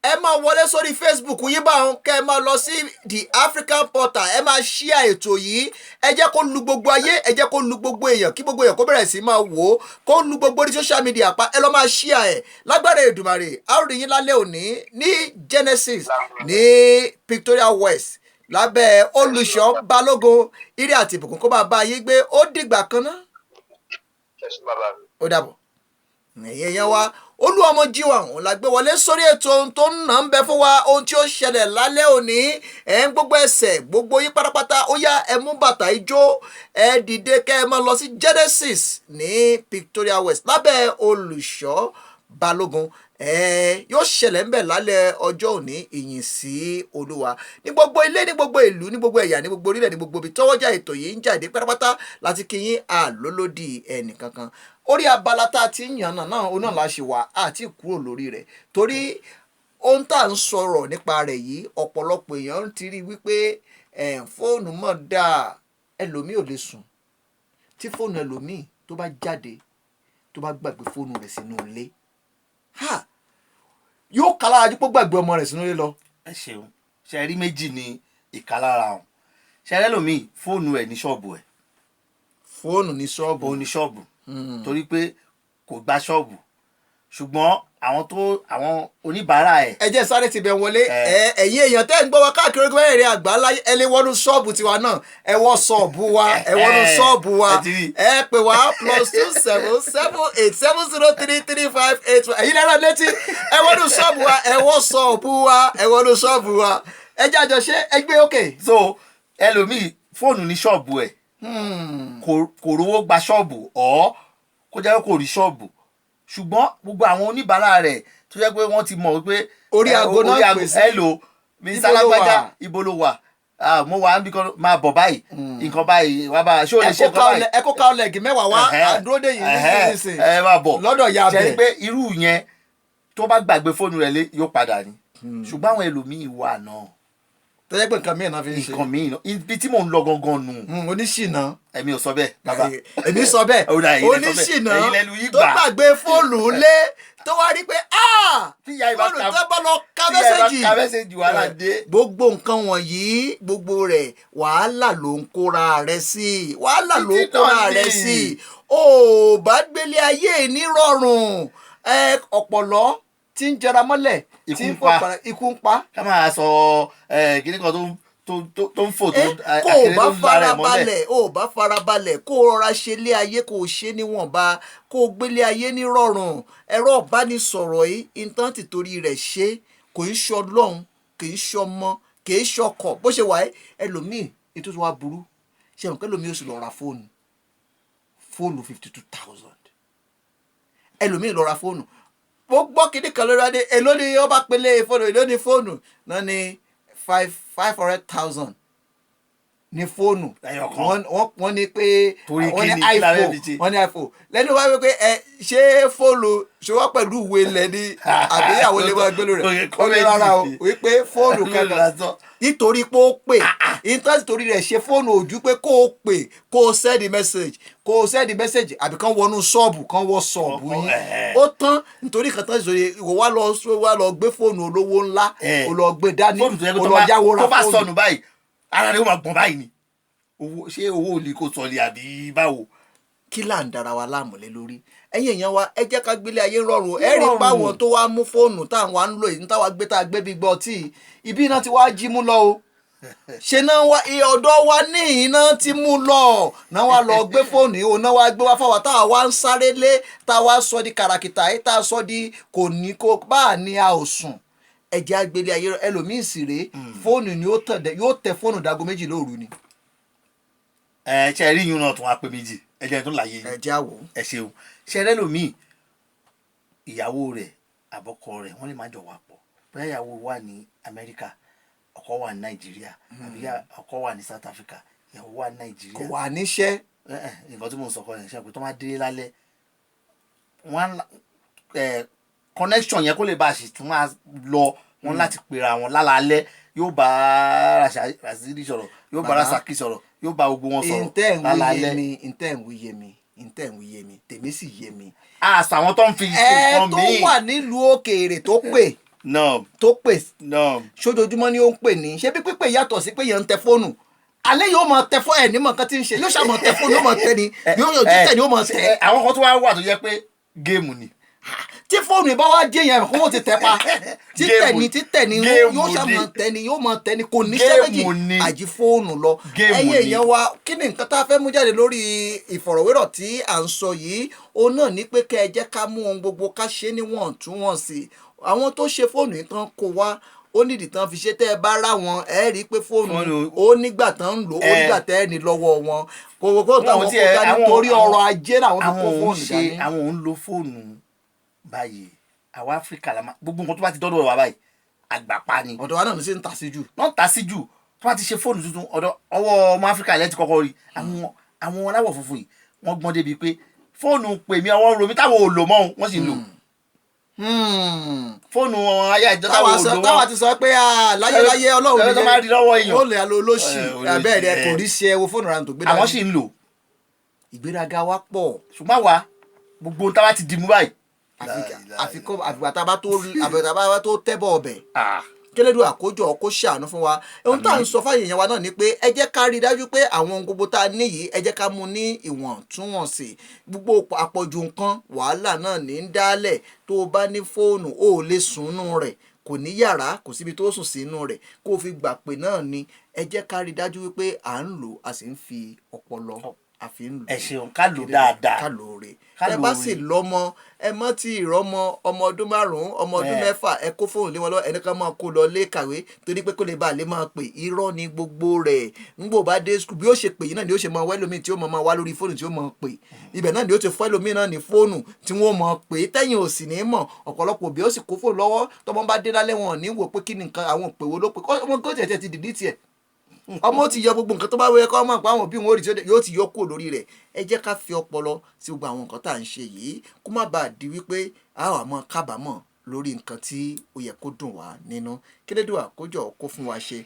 ẹ máa wọlé sórí Facebook yín báwọn kẹ́ ẹ máa lọ sí The African Portal ẹ máa ṣíà ètò yìí ẹ jẹ́ kó lu gbogbo ayé ẹ jẹ́ kó lu gbogbo èèyàn kí gbogbo èèyàn kó bẹ̀rẹ̀ sí máa wò ó kó lu gbogbo orí social media pa ẹ lọ́ máa ṣíà ẹ̀ lágbára Èdùmàrè a ó rí yín lálẹ́ òní ní Genesis ní Victoria West lábẹ́ Olùṣọ́ Balógun ire àti ìbùkún kó máa bá yín gbé ó dìgbà kan náà ó dàbọ̀ ẹ̀yẹ yẹn wá Olúọmọ Jíwà òun la gbé wọlé sórí ètò ohun tó ń nà ń bẹ fún wa ohun tí ó ṣẹlẹ̀ lálẹ́ òní ẹ̀ ń gbogbo ẹsẹ̀ gbogbo yín pátápátá ó yá ẹ mú bàtà ijó ẹ dìde kẹ́ ẹ máa lọ sí Genesis ní Victoria West lábẹ́ Olùṣọ́ Balógun yóò ṣẹlẹ̀ ń bẹ̀ lálẹ́ ọjọ́ òní ìyìn sí Olúwa ní gbogbo ilé ní gbogbo ìlú ní gbogbo ẹ̀yà ní gbogbo orílẹ̀ ní gbogbo ibi tọ́wọ́jà ètò yìí ń jáde pátápátá láti kí yín àlólódì ẹnìkankan orí abala tá a ti ń yànnà náà ó náà la ṣe wà àti kúrò lórí rẹ̀ torí ohun tá à ń sọ̀rọ̀ nípa rẹ̀ yìí ọ̀pọ̀lọpọ̀ èèyàn ti rí wípé fóònù mọ̀ dáa ẹlòmíì ò lè sùn tí fóònù ẹlòmíì tó bá jáde tó bá gbàgbé fóònù rẹ̀ sínú ilé yóò kálára ju pé gbàgbé ọmọ rẹ̀ sínú ilé lọ. ẹ ṣeun ṣe rí méjì ní ìkálára ọ̀hún ṣe rí ẹlòmíì fóònù ẹ̀ ní ṣọ́ọ̀bù ẹ̀ fóònù ní ṣọ́ọ̀bù òun ní ṣọ́ọ̀bù torí pé kò gba ṣọ́ọ̀bù ṣùgbọ́n àwọn oníbàárà ẹ̀. ẹ jẹ́ sáré ti bẹ̀ wọlé ẹ̀yin èèyàn tẹ́ ń gbọ́ wa káàkiri ogun mẹ́rin àgbáńlá ẹ lè wọnú ṣọ́ọ̀bù tiwa náà ẹ wọ ṣọ́ọ̀bù wa ẹ wọnú ṣọ́ọ̀bù wa ẹ pè wá +27770333581 ẹ̀yin lẹ́rọ létí ẹ wọnú ṣọ́ọ̀bù wa ẹ wọ ṣọ́ọ̀bù wa ẹ wọnú ṣọ́ọ̀bù wa ẹ jẹ́ àjọṣe ẹ gbé òkè. so ẹlòmíì fóònù ní ṣọ́ọ̀bù ẹ̀ kò rówó gba ṣọ́ọ̀bù ọ̀ kó jẹ́ kó rí ṣọ́ọ̀bù ṣùgbọ́n gbogbo àwọn oníbàárà rẹ̀ tó jẹ́ pé wọ́n ti mọ̀ wípé orí aago náà pèsè hello Mr. Lágbájá ibo ló wà mo wà níbi kan máa bọ̀ báyìí nǹkan báyìí wà bá ṣé o lè ṣe nǹkan báyìí. ẹ kó ká ọlẹ́gì mẹ́wàá wá àdúródé yìí nísinsìnyí ẹ máa bọ̀ lọ́dọ̀ ya bẹ̀. ṣe pé irú yẹn tó bá gbàgbé fóònù rẹ̀ lé yóò padà ní ṣùgbọ́n àwọn ẹlòmíì wà náà tó jẹ́ pé nǹkan mìíràn fi ń ṣe nǹkan mìíràn ibi tí mò ń lọ gangan nù. oníṣìnà. èmi ò sọ bẹ́ẹ̀ bàbá. èmi sọ bẹ́ẹ̀ oníṣìnà tó gbàgbé fóònù lé tó wá rí pé fóònù tó bá lọ ká mẹ́sẹ̀gì wàhálà dé. gbogbo nǹkan wọ̀nyí gbogbo rẹ̀ wàhálà ló ń kóra rẹ̀ sí wàhálà ló ń kóra rẹ̀ sí ò bá gbélé ayé nírọ̀rùn ọ̀pọ̀lọ́ tí ń jẹra mọ́lẹ̀ tí ń fọ ikú ń pa. ká máa sọ kíní kan tó ń fò tó kó o bá farabalẹ̀ o bá farabalẹ̀ kó o rọra ṣe ilé ayé kó o ṣe níwọ̀nba kó o gbélé ayé nírọ̀rùn ẹ̀rọ ìbánisọ̀rọ̀ yìí intan ti torí rẹ̀ ṣe kò í ṣe ọlọ́run kì í ṣe ọmọ kì í ṣe ọkọ̀ bó ṣe wà ẹlòmíì ètò tó wá burú ṣe nǹkan ẹlòmíì ó sì lọ ra fóònù 52,000 ẹlòmíì lọ ra fóònù mo gbọ́ kíní kan lórí adé èló ni ó bá pélé fóònù èló ni fóònù náà ni 500,000 ní fóònù wọ́n ní pé wọ́n ní iPhone lẹ́nu wá wípé ṣé fóònù ṣọwọ́ pẹ̀lú ìwé ilẹ̀ ni àbíyàwó lè máa gbé lórí rẹ̀ ó ní rárá o wípé fóònù kankan nítorí pé ó pè internet torí rẹ̀ ṣe fóònù ojú pé kó o pè kó o send message àbí kán wọnú ṣọ́ọ̀bù kán wọ ṣọ́ọ̀bù yín ó tán nítorí kan tán ìṣòro ìwọ wá lọ gbé fóònù olówó ńlá ó lọ gbé dání ó lọ yáwó ra fóònù tó bá sọnù báyìí ara rẹ̀ ó máa gbọ̀n báyìí ni owó ṣé owó ò lè kó sọ ni àbí báwo. kí là ń dára wa láàmú lé lórí ẹ̀yin èèyàn wa ẹ jẹ́ ká gbélé ayé rọrùn ẹ rí Rọrùn. páwọn tó wá mú fóònù táwọn wá ń lò yìí táwa gbé tá a gbé bí gbọ́ tí ibi iná ti wá jí mú lọ o ṣe náà wá ọ̀dọ́ wa ní iná ti mú lọ náà wá lọ gbé fóònù yìí o náà wá gbé wá fáwọn táwa wá ń sáré lé táwa sọ di kàràkìtà yìí tá a sọ di kò ní kó bá a ní a ò sùn ẹ jẹ́ agbélé ayé ẹlòmíì sì rèé fóònù ni yóò tẹ fóònù dago méjì lóru ni ṣe rí yín náà tún wá pé méjì ẹ jẹ́ tó láyé yín ẹ jẹ́ àwò ẹ ṣeun ṣe rẹ́ lòmíì ìyàwó rẹ̀ àbọ̀kọ rẹ̀ wọ́n lè má jọ wà pọ̀ bóyá ìyàwó wà ní Amẹ́ríkà ọkọ wà ní Nàìjíríà àbí ọkọ wà ní South Africa ìyàwó wà ní Nàìjíríà kò wà níṣẹ́ nǹkan tí mò ń sọ kọ́ ẹ̀ ṣe pé tó máa délé lálẹ́ wọ́n connection yẹn kó lè bá a ṣì tún máa lọ wọ́n láti pera wọn lálálẹ́ yóò bá Rasidi sọ̀rọ̀ yóò bá Rasaki sọ̀rọ̀ yóò bá gbogbo wọn sọ̀rọ̀ lálálẹ́. ntẹ́ ń wí yé mi tèmi sì yé mi. àṣà àwọn tó ń fi nǹkan tó míì. wà nílùú òkèèrè tó pè sójoojúmọ́ ni ó ń pè ní ṣé bí pípé yàtọ̀ sí pé yẹn ń tẹ fóònù alẹ́ yóò máa tẹ fóònù ẹ̀ nímọ̀ nǹkan tí ń ṣe yóò ṣàmọ̀ tẹ fóònù yóò máa tẹ ni yóò yóò títẹ̀ ni yóò máa tẹ. àwọn kan tó wá wà tó jẹ́ pé géèmù ni. tí fóònù ìbá wá jẹ́ yẹn kó wọ́n ti tẹ̀ pa títẹ̀ ni yóò ṣàmọ̀ tẹ ni yóò máa tẹ ni kò ní sẹ́méjì àjí fóònù lọ. ẹ̀yin èèyàn wa kí ni nǹkan tá a fẹ́ mú jáde lórí ìfọ̀rọ̀wérọ̀ tí à ń sọ yìí òun náà ní pé kẹ́ ẹ jẹ́ ká mú ohun gbogbo ká ṣe níwọ̀ntúnwọ̀nsì àwọn tó ṣe fóònù yìí tán kó wá ó nídìí tán fi ṣe tẹ́ ẹ bá rà wọn ẹ rí i pé fóònù ó nígbà tán ń lò ó nígbà tẹ́ ẹ ní lọ́wọ́ wọn kò táwọn kó dání torí ọrọ̀ ajé làwọn fi kó fóònù dání. àwọn ò ń lo fóònù báyìí àwọn Áfíríkà gbogbo nǹkan tó bá ti dọ́dọ̀ wa báyìí àgbàpá ni. ọ̀dọ̀ wa náà ló ṣe ń ta sí jù. wọ́n ta sí jù tó bá ti ṣe fóònù tuntun ọwọ́ ọmọ Áfíríkà ilẹ̀ ti kọ́kọ́ rí àwọn aláwọ̀ funfun yìí wọ́n gbọ́n débi pé fóònù pè mí ọwọ́ romi táwọn ò lò mọ́ wọ́n sì ń lò fóònù ayé àjọ táwọn ò lò mọ́. táwa ti sọ pé láyéláyé Ọlọ́run tó máa di lọ́wọ́ èèyàn ó lè alo olóṣì abẹ́rẹ́ kò rí ṣe wo fóònù rà tó gbé dání. àwọn sì ń lò. ìgbéraga wa pọ̀. ṣùgbọ́n wa gbogbo táwa ti di mú báyìí. àfikún àfìgbà tá a bá tó tẹ́bọ̀ ọbẹ̀ kélédùn àkójọ kó ṣàánú fún wa ohun tá à ń sọ fáyé èèyàn wa náà ni pé ẹ jẹ́ ká rí i dájú pé àwọn ohun gbogbo tá a ní yìí ẹ jẹ́ ká mú ní ìwọ̀ntúnwọ̀nsì gbogbo àpọ̀jù nǹkan wàhálà náà ní ń dálẹ̀ tó o bá ní fóònù o ò lè sùn nù rẹ̀ kò ní yàrá kò síbi tó sùn sínú rẹ̀ kó o fi gbà pé náà ni ẹ jẹ́ ká rí i dájú wípé à ń lò a sì ń fi ọpọlọ àfi ń lò. ẹ ṣeun ká lò dáadáa ká lò rè ẹ bá sì lọ́mọ ẹ mọ́ tí ìrọ́mọ ọmọ ọdún 5 ọmọ ọdún 6 ẹ kó fóònù lé wọn lọ ẹnìkan máa kó lọ lé kàwé torí pé kó lè bá a lè máa pè irọ́ ní gbogbo rẹ̀ nígbò bá dé skul bí ó ṣe pè yìí náà ni ó ṣe máa wẹ́lómi tí ó máa wá lórí fóònù tí ó máa pè ibẹ̀ náà ni ó ti fọ́ ẹlòmíì náà ní fóònù tí wọ́n máa pè tẹ́yìn ò sì ní mọ̀ ọ̀pọ̀lọpọ̀ òbí ó sì kó fóònù lọ́wọ́ tọ́mọ bá dé lálẹ́ wọn ní wò pé kí ni nǹkan àwọn òpè wo ló pè ọmọ kó tiẹ̀ ti dìdí tiẹ̀ ọmọ ti yọ gbogbo nǹkan tó bá wẹ kọ́ mọ̀ pé àwọn òbí wọn ò rí yóò ti yọ kúrò lórí rẹ̀ ẹ jẹ́ ká fi ọpọlọ sí gbogbo àwọn nǹkan tá à ń ṣe yìí kó má bàa di wípé a wà mọ́ kábàámọ̀ lórí nǹkan tí ó yẹ kó dùn wá nínú kílédùn àkójọ kó fún wa ṣe.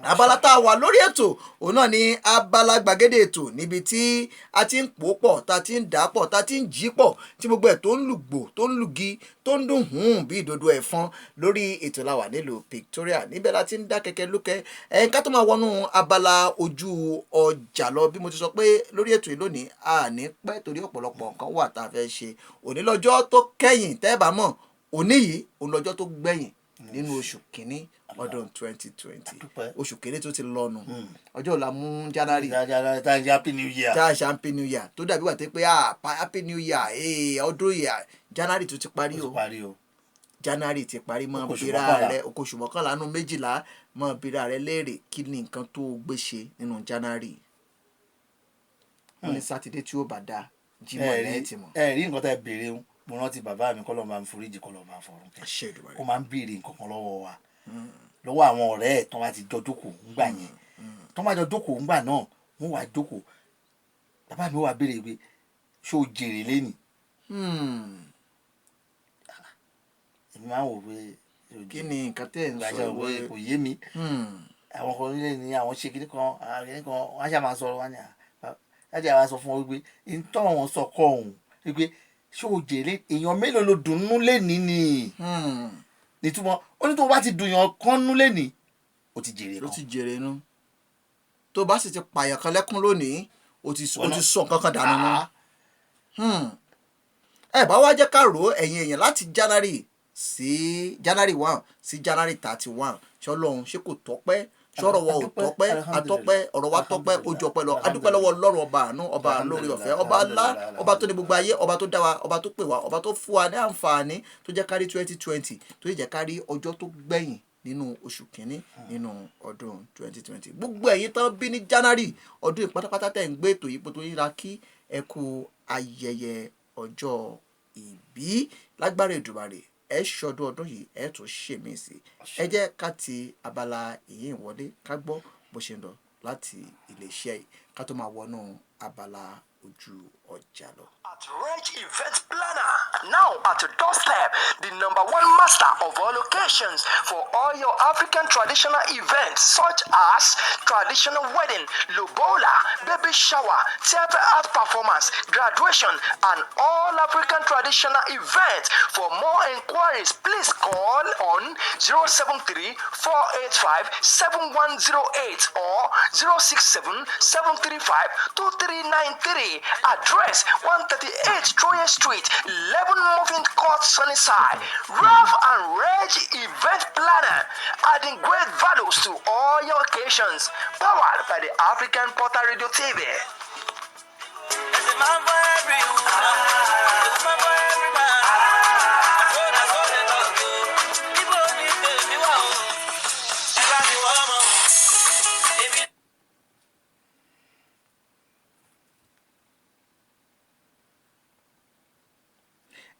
abala tá a wà lórí ètò òun náà ni abala gbàgede ètò níbi tí a ti ń pò pọ̀ tá a ti ń dà pọ̀ tá a ti ń jí pọ̀ tí gbogbo ẹ̀ tó ń lùgbò tó ń lùgi tó ń dùn bí ìdodo ẹ̀fọn lórí ètò la wà nílùú Victoria níbẹ̀ la ti ń dá kẹ̀kẹ́ lúkẹ́ ká tó máa wọnú abala ojú ọjà lọ bí mo ti sọ pé lórí ètò yìí lónìí a ní pẹ́ torí ọ̀pọ̀lọpọ̀ nǹkan wà tá a fẹ́ ṣe òní lọ́jọ́ tó kẹ́yìn tẹ́ bá mọ̀ òní yìí òun lọ́jọ́ tó gbẹ̀yìn nínú oṣù kínní ọdún 2020 oṣù kéré tó ti lọ́nu ọjọ́ ọ̀la mú January tá a ṣe happy new year happy new year tó dàbí wà tẹ́ pé happy new year ọdún year January tó ti parí o January ti parí mọ́ bíra rẹ oṣù mọ́kànlá nínú 12 mọ́ bíra rẹ léèrè kí ni nǹkan tó gbé ṣe nínú January wọ́n ní sátidé tí ó bá dá Jímọ̀ lẹ́yìn tí mọ̀. ẹ rí nǹkan tá ẹ béèrè mo rántí bàbá mi kọ́ ló máa ń foríjì kọ́ ló máa ń fọ̀rùn kẹ́ ó máa ń béèrè nǹkan kan lọ́wọ́ wa lọ́wọ́ àwọn ọ̀rẹ́ ẹ̀ tó bá ti jọ jókòó ńgbà yẹn tó bá jọ jókòó ńgbà náà wọ́n wá jókòó bàbá mi wá béèrè pé ṣé o jèrè lẹ́nì èmi máa ń wò pé kí ni nǹkan tẹ́ ń sọ pé kò yé mi àwọn kan nílé ní àwọn ṣe kíní kan wọ́n á ṣe máa sọ̀rọ̀ wọn ni láti àwọn sọ fún wọn wípé ìtọ́ wọn sọ kọ́ ọ̀hún wípé ṣé o jèrè èèyàn mélòó ló dùn nú lẹ́nì ni nítumọ̀ ó ní tó bá ti dùn yàn kán nú lẹ́nì ó ti jèrè kan. ó ti jèrè inú. tó bá sì ti pààyàn kan lẹ́kún lónìí o ti sọ nǹkan kan dànù nù. ẹ bá wá jẹ́ ká rò ó ẹ̀yin èèyàn láti January 1 sí January 31 ṣọlọ́run ṣé kò tọ́pẹ́ sọ̀rọ̀ wa ò tọ́pẹ́ àtọ́pẹ́ ọ̀rọ̀ wa tọ́pẹ́ ojú ọpẹ́ lọ adúpẹ́ lọ́wọ́ Ọlọ́run ọba àánú ọba lórí ọ̀fẹ́ ọba ńlá ọba tó ní gbogbo ayé ọba tó dá wa ọba tó pè wá ọba tó fún wa ní àǹfààní tó jẹ́ kárí 2020 tó jẹ́ kárí ọjọ́ tó gbẹ̀yìn nínú oṣù kínní nínú ọdún 2020 gbogbo ẹ̀yin tán bí ní January ọdún ìpátápátá tẹ̀ ń gbé ètò yìí pé tó yíra kí ẹ kú ayẹyẹ ọjọ́ ìbí lágbára Èdùmàrè ẹ ṣọdún ọdún yìí ẹ tún ṣe mí sí ẹ jẹ́ ká ti abala ìyìn ìwọlé ká gbọ́ bó ṣe ń lọ láti iléeṣẹ́ yìí ká tó máa wọnú abala ojú ọjà lọ. At Reg Event Planner, now at your doorstep, the #1 master of all occasions for all your African traditional events such as traditional wedding, lobola, baby shower, theatre art performance, graduation, and all African traditional events. For more inquiries, please call on 073-485-7108 or 067-735-2393. Address 138 Troyer Street, 11 Moving Court, Sunnyside. Ralph and Reg Event Planner, adding great values to all your occasions. Powered by the African Portal Radio TV.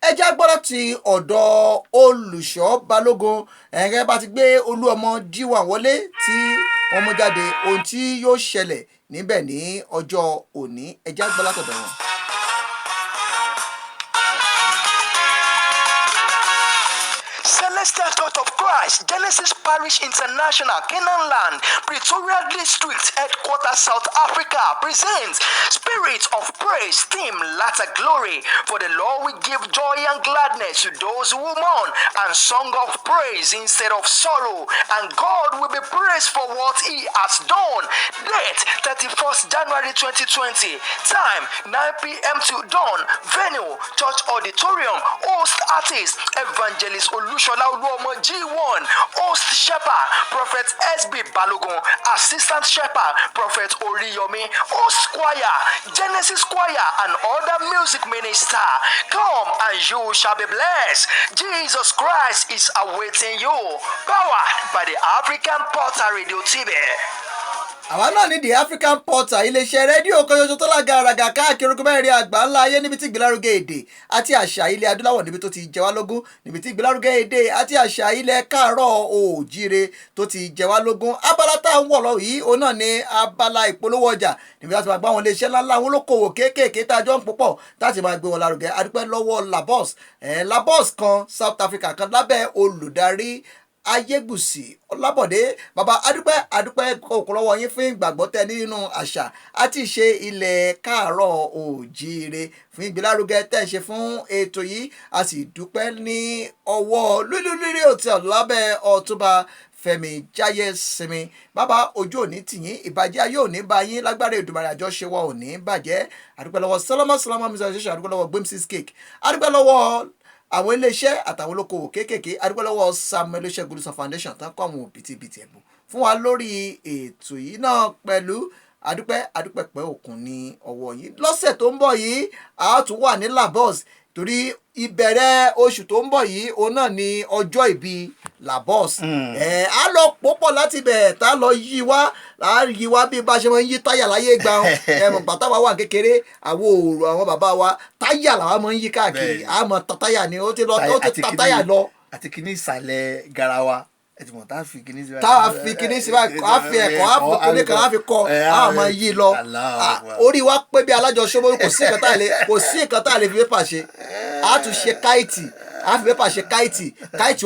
ẹ jẹ́ gbọ́dọ̀ ti ọ̀dọ̀ olùṣọ́ balógun ẹ̀rẹ́ bá ti gbé Olúọmọ G1 wọlé tí wọ́n mú jáde ohun tí yóò ṣẹlẹ̀ níbẹ̀ ní ọjọ́ òní ẹ jẹ́ gbọ́dọ̀ látọ̀dọ̀ wọn. Celestial Church of Christ, Genesis Parish International, Canaan Land, Pretoria District, Headquarters, South Africa, presents Spirit of Praise, theme, Latter Glory. For the Lord will give joy and gladness to those who mourn, and song of praise instead of sorrow. And God will be praised for what He has done. Date, 31st January 2020. Time, 9 p.m. to dawn. Venue, Church Auditorium. Host artist, Evangelist Olushola Oluomo G1. Host Shepherd, Prophet S.B. Balogun. Assistant Shepherd, Prophet Oriyomi. Host Choir, Genesis Choir, and other music minister. Come and you shall be blessed. Jesus Christ is awaiting you. Powered by the African Portal Radio TV. àwa náà ní the African Portal iléeṣẹ́ rédíò kan ṣoṣo tó lágàràgà káàkiri ogun mẹ́rin àgbà ńlá ayé níbi tí ìgbélárugẹ èdè àti àṣà ilẹ̀ adúláwọ̀ níbi tó ti jẹ wá lógún níbi tí ìgbélárugẹ èdè àti àṣà ilẹ̀ káàárọ̀ oòjíire tó ti jẹ wá lógún abala tá à ń wọ̀ lọ yìí òun náà ní abala ìpolówó ọjà níbi láti máa gbá wọn iléeṣẹ́ ńláńlá àwọn olókòwò kéékèèké tá a jọ ń púpọ̀ láti máa gbé wọn lárugẹ adúpẹ́ lọ́wọ́ Labos kan South Africa kan lábẹ́ olùdarí Ayégbùsì Ọlábọ̀dé bàbá adúpẹ́ òkúlọ́wọ́ yín fún ìgbàgbọ́ tẹ́ nínú àṣà àti ìṣe ilẹ̀ káàárọ̀ oòjíire fún ìgbélárugẹ tẹ́ ṣe fún ètò yìí a sì dúpẹ́ ní ọwọ́ lúlúlúrí hotel lábẹ́ Ọ̀túnba Fẹ́mi Jáyẹ̀sìnmi bàbá ojú òní tìyín ìbàjẹ́ ayé òní bá yín lágbára Èdùmàrè àjọṣe wa òní bàjẹ́ adúpẹ́ lọ́wọ́ Salama Musician adúpẹ́ lọ́wọ́ Gbemsis Cake adúpẹ́ lọ́wọ́ àwọn iléeṣẹ́ àtàwọn olókoòwò kéékèèké adúpẹ́ lọ́wọ́ Samuel Olóṣègùn Foundation tán kọ́ àwọn òbítíbitì ẹ̀bùn fún wa lórí ètò yìí náà pẹ̀lú adúpẹ́ pẹ́ òkun ní ọwọ́ yìí lọ́sẹ̀ tó ń bọ̀ yìí a tún wà ní Labos torí ìbẹ̀rẹ̀ oṣù tó ń bọ̀ yìí òun náà ni ọjọ́ ìbí Labos a lọ púpọ̀ láti bẹ̀ tá a lọ yí wá bí bá ṣe máa ń yí táyà láyé gbà ẹ̀mọ̀ bàtà wa wà kékeré àwọn bàbá wa táyà làwa máa ń yí káàkiri àmọ́ táyà ni ó ti ta táyà lọ. àti kìíní ìsàlẹ̀ garawa ẹtùmọ̀ tá a fi kìíní sí báyìí. tá a fi kìíní sí báyìí a fi ẹ̀kọ́ a fi kìíní kan a fi kọ́ a máa yí lọ orí wa pé bí alájọṣọ́mọ́ kò sí nǹkan tá a lè fi pépà ṣe a tún ṣe káìtì a fi pépà ṣe káìtì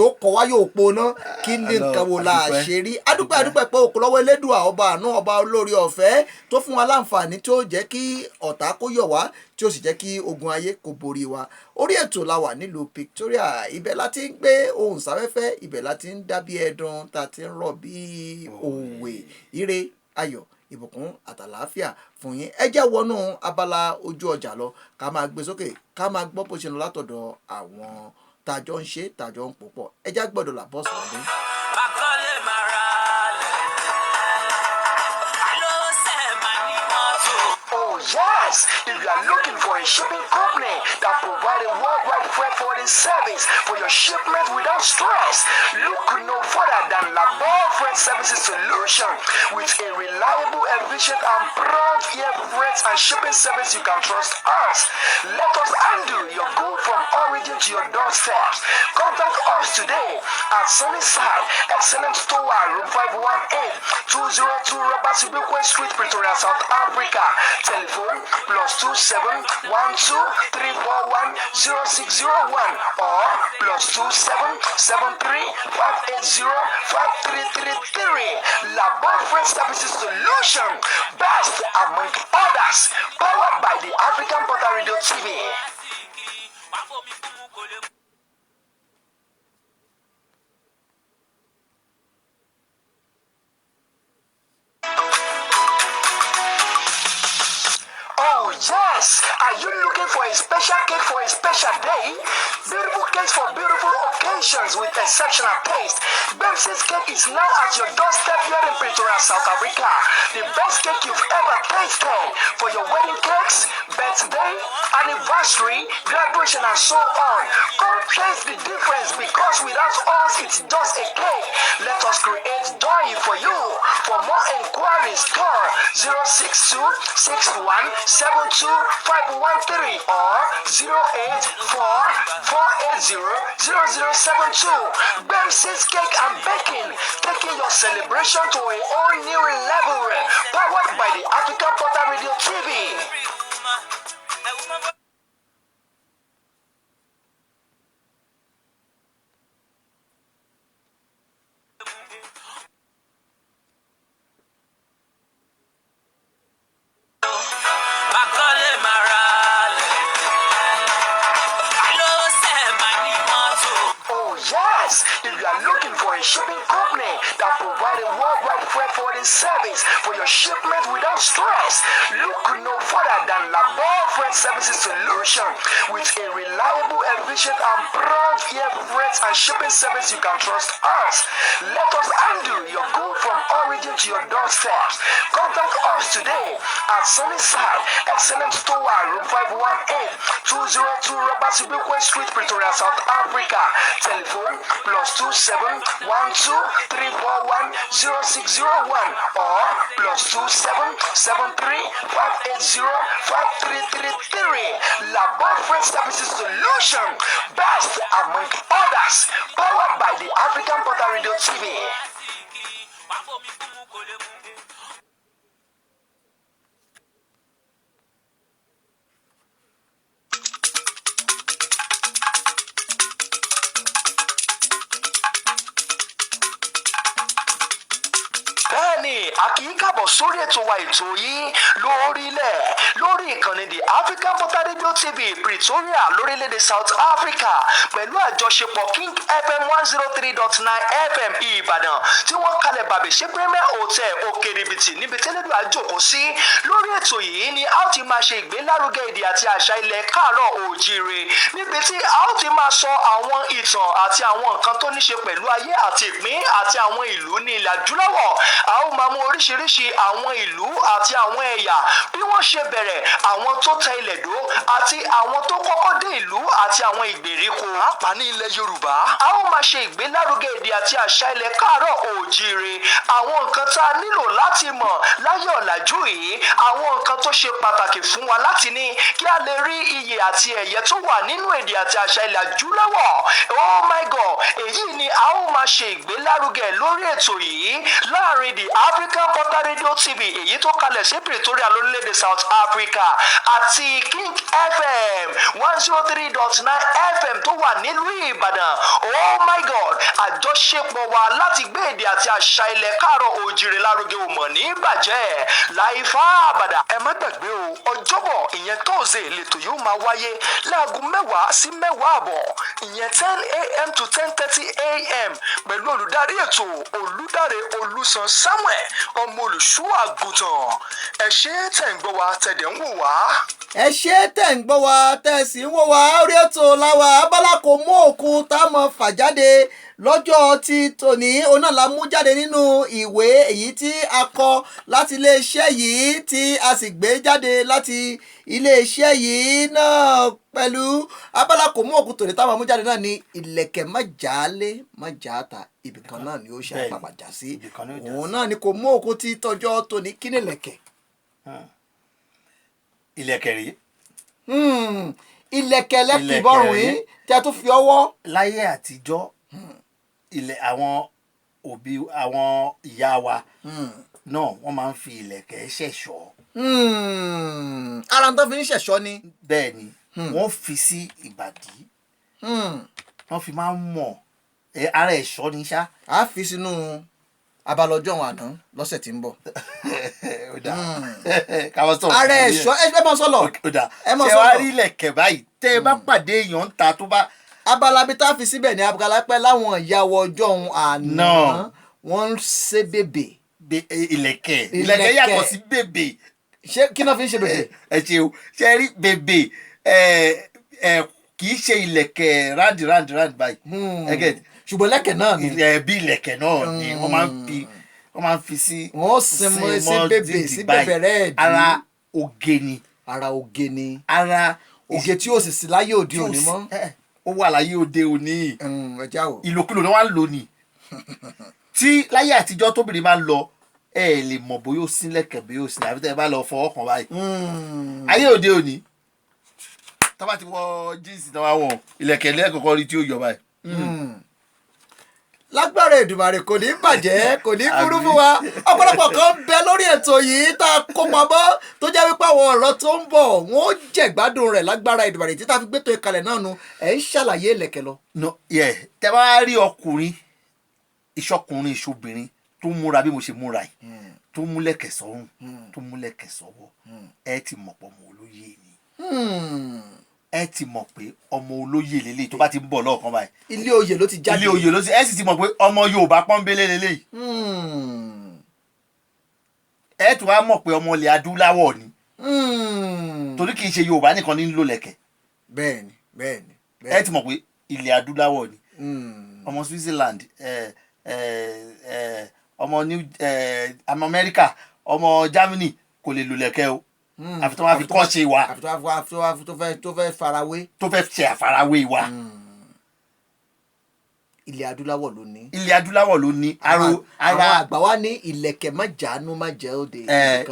ó kọ wá yóò poná kí ní nǹkan wo la ṣe rí adúpẹ́ pé òkú lọ́wọ́ elédùà ọba àánú ọba olórí ọ̀fẹ́ tó fún wa láǹfààní tó jẹ́ kí ọ̀tá kó yọ̀ wá tí ó sì jẹ́ kí ogun ayé kó borí wa orí ètò la wà nílùú Victoria ibẹ̀ láti ń gbé ohùn sáfẹ́fẹ́ ibẹ̀ láti ń dábí ẹdun tá a ti ń rọ̀ bí òwe ire ayọ̀ ìbùkún àtàlàáfíà fún yín. ẹ jẹ́ wọnú abala ojú ọjà lọ ká máa gbé sókè ká máa gbọ́ bó ṣe lọ látọ̀dọ̀ àwọn tàjọ ń ṣe tàjọ ń pò pọ̀ ẹ já gbọ́dọ̀ là bọ́ọ̀sì wọlé. Makole marale, alo se mani moto. Oh yes! If you are looking for a shipping company that provide a worldwide freight forwarding service for your shipment without stress, look no further than Labor Freight Services Solution. With a reliable, efficient, and prompt air freight and shipping service you can trust us. Let us handle your good from origin to your doorstep. Contact us today at Sunnyside, Excellent Store, Room 518, 202 Robert Sibukwe Street, Pretoria, South Africa. Telephone +27 12 341 0601 or +27 73 580 5333. Labor Freight Services Solution, best among others, powered by the African Portal Radio TV. Oh yes! Are you looking for a special cake for a special day? Beautiful cakes for beautiful occasions with exceptional taste. Bemsys Cake is now at your doorstep here in Pretoria, South Africa. The best cake you've ever tasted for your wedding cakes, birthday, anniversary, graduation, and so on. Come taste the difference because without us, it's just a cake. Let us create joy for you. For more inquiries, call 062 61 72 513 or 084 480 0072. Bemsys Cake and Baking, taking your celebration to a whole new level. Powered by the African Portal Radio TV. Makole marale, alo se mani moto. Oh yes! If you are looking for a shipping company that provide a worldwide freight forwarding service for your shipment without stress, look no further than Labor Freight Services Solution. With a reliable, efficient, and prompt air freight and shipping service you can trust us. Let us handle your good from origin to your doorstep. Contact us today at Sunnyside, Excellent Store, Room 518, 202 Robert Sibukwe Street, Pretoria, South Africa. Telephone +27 12 341 0601 or +27 73 580 5333. Labor Freight Services Solution, best among others, powered by the African Portal Radio TV. Bẹ́ẹ̀ni, a kì í kábọ̀ sórí ètò wa ètò yìí lórí ìkànnì The African Portal Radio TV Pretoria lórílẹ̀‐èdè South Africa pẹ̀lú àjọṣepọ̀ King FM 103.9 FM Ìbàdàn tí wọ́n kalẹ̀ bàbẹ̀ ṣe Premier Hotel Òkèrèbìtì níbi tẹ́lẹ̀dọ̀ àjòkó sí. Lórí ètò yìí ni a ó ti máa ṣe ìgbélárugẹ èdè àti àṣà ilẹ̀ káàárọ̀ oòjíire níbi tí a ó ti máa sọ àwọn ìtàn àti àwọn nǹkan tó ní ṣe pẹ̀lú ayé àti ìpín àti àwọn ìlú ní ilẹ̀ adúláwọ̀. A ó máa mú oríṣiríṣi àwọn ìlú àti àwọn ẹ̀yà bí wọ́n ṣe bẹ̀rẹ̀, àwọn tó tẹ ilẹ̀ dó àti àwọn tó kọ́kọ́ dé ìlú àti àwọn ìgbèríko pàápàá ní ilẹ̀ Yorùbá. A ó máa ṣe ìgbélárugẹ èdè àti àṣà ilẹ̀ káàárọ̀ oòjíire, àwọn nǹkan tá a nílò láti mọ̀ láyé ọ̀làjú yìí, àwọn nǹkan tó ṣe pàtàkì fún wa láti ní kí a lè rí iyè àti ẹ̀yẹ tó wà nínú èdè àti àṣà ilẹ̀ adúláwọ̀. Oh my God! Èyí ni a ó máa ṣe ìgbélárugẹ lórí ètò yìí láàrin The African Portal Radio TV èyí tó kalẹ̀ sí Pretoria lórílẹ̀‐èdè South Africa àti King FM 103.9 FM tó wà nílùú Ìbàdàn. Oh my God! Àjọṣepọ̀ wa láti gbé èdè àti àṣà ilẹ̀ káàárọ̀ oòjíire lárugẹ ò mọ̀ ní bàjẹ́ láìfá àbàdà. Ẹ má gbàgbé o, ọjọ́bọ̀ ìyẹn Thursday lètò yóò máa wáyé láago 10 sí 10:30 ìyẹn 10 a.m. to 10:30 a.m. pẹ̀lú olùdarí ètò Olúdáre Olúsan Samuel ọmọ olùṣọ́ olùṣọ́ àgùntàn ẹ ṣé tẹ̀ ń gbọ́ wa tẹ̀dẹ̀ ń wò wá. ẹ ṣé tẹ̀ ń gbọ́ wa tẹ̀ sì ń wò wá orí ètò làwà abala kò mú òkun tá a mọ̀ fà jáde lọ́jọ́ ti tòní oná la mú jáde nínú ìwé èyí tí a kọ láti iléeṣẹ́ yìí tí a sì gbé jáde láti iléeṣẹ́ yìí náà pẹ̀lú abala kò mú òkun tòní táwọn mú jáde náà ní ìlẹ̀kẹ̀ má jálé má játa ibìkan náà ni ó ṣe àpapàjà sí òun náà ni kò mú òkun ti tọjọ́ tòní kí ni ìlẹ̀kẹ̀. ìlẹ̀kẹ̀ rí. ìlẹ̀kẹ̀ lẹ́kì bọ́rùn yìí tí a tún fi ọwọ́. láyé àtijọ́ àwọn òbí àwọn ìyá wa náà wọ́n máa ń fi ìlẹ̀kẹ̀ ṣẹ̀ṣọ́. ara ń tó fi ń ṣẹ̀ṣọ́ ni. bẹ́ẹ̀ ni wọ́n fi sí ìbàdí wọ́n fi máa ń mọ̀ ara ẹ̀ṣọ́ ni ṣá. a fi sínú abalọjọ́ àwọn àná lọ́sẹ̀ tí ń bọ̀. ara ẹ̀ṣọ́ ẹ máa sọ lọ. ṣé wàá rí ìlẹ̀kẹ̀ báyìí tẹ́ ẹ bá pàdé èèyàn ń ta tó bá. abala bí tá a fi síbẹ̀ ní abala pẹ́ láwọn ìyàwó ọjọ́ àná wọ́n ń ṣe bèbè. ìlẹ̀kẹ̀ yàtọ̀ sí bèbè. ṣé kí náà fi ń ṣe bèbè. ẹ ṣeun ṣe rí bèbè kì í ṣe ìlẹ̀kẹ̀ ráǹdì báyìí. ṣùgbọ́n lẹ́kẹ̀ náà ni. bí ìlẹ̀kẹ̀ náà ni wọ́n máa ń fi sí. wọ́n sinmi sí bèbè sí bèbè rẹ̀ dì. ara oge ni. ara oge ni. ara oge tí ó sì sí láyé òde òní mọ́. ó wà láyé òde òní. ìlòkulò ni wọ́n á lò ní. tí láyé àtijọ́ tóbìnrin máa ń lọ ẹ lè mọ̀ bóyá ó sí lẹ̀kẹ̀ bóyá ó sí àbí tẹ́ ẹ bá lọ fọwọ́ kan báyìí. ayé òde òní tó bá ti wọ jíǹsì náà wá wọ̀ ìlẹ̀kẹ̀ lẹ́ẹ̀kọ̀kọ́ rí tí ó yọ báyìí. lágbára Èdùmàrè kò ní bàjẹ́ kò ní burú fún wa ọ̀pọ̀lọpọ̀ kan ń bẹ lórí ètò yìí tá a kó pamọ́ tó jẹ́ wípé àwọn ọ̀rọ̀ tó ń bọ̀ wọ́n ó jẹ̀gbádùn rẹ̀ lágbára Èdùmàrè tí tá a fi gbétò ìkàlẹ̀ náà nu ẹ̀ ń ṣàlàyé ìlẹ̀kẹ̀ lọ. tẹ bá rí ọkùnrin ìṣọkùnrin ìṣobìnrin tó múra bí mo ṣe múra yìí tó mú lẹ̀kẹ̀ sọ́rùn tó mú lẹ̀kẹ̀ sọ́wọ́ ẹ ti mọ̀ pọ̀ mọ́ olóyè ni ẹ ti mọ̀ pé ọmọ olóyè lélẹ́yìí tó bá ti ń bọ̀ lọ́ọ̀kan báyìí. ilé oyè ló ti jáde. ilé oyè ló ti ẹ sì ti mọ̀ pé ọmọ Yorùbá pọ́nbélé lélẹ́yìí. ẹ tún wá mọ̀ pé ọmọ ilẹ̀ adúláwọ̀ ni. torí kì í ṣe Yorùbá nìkan ní ń lò lẹ̀kẹ̀. bẹ́ẹ̀ni. ẹ ti mọ̀ pé ilẹ̀ adúláwọ̀ ni. ọmọ Switzerland ọmọ Amẹ́ríkà ọmọ Germany kò lè lò lẹ̀kẹ̀ o. àfi tó wá fi kọ́ ṣe wa. àfi tó fẹ́ farawé. tó fẹ́ ṣe àfarawé wa. ilẹ̀ adúláwọ̀ ló ní. ilẹ̀ adúláwọ̀ ló ní. àwọn àgbà wa ní ìlẹ̀kẹ̀ má jàánú má jẹ́ òde.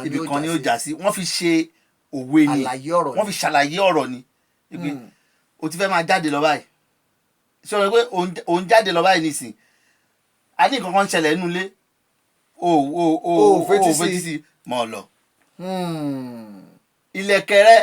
ibìkan ni ó jà sí wọ́n fi ṣe òwe ni wọ́n fi ṣàlàyé ọ̀rọ̀ ni. o ti fẹ́ máa jáde lọ báyìí ṣé o rẹ pé òun jáde lọ báyìí nísìn a ní nǹkan kan ṣẹlẹ̀ nínú ilé o fetí sí mọ́ ọ lọ. ìlẹ̀kẹ̀ rẹ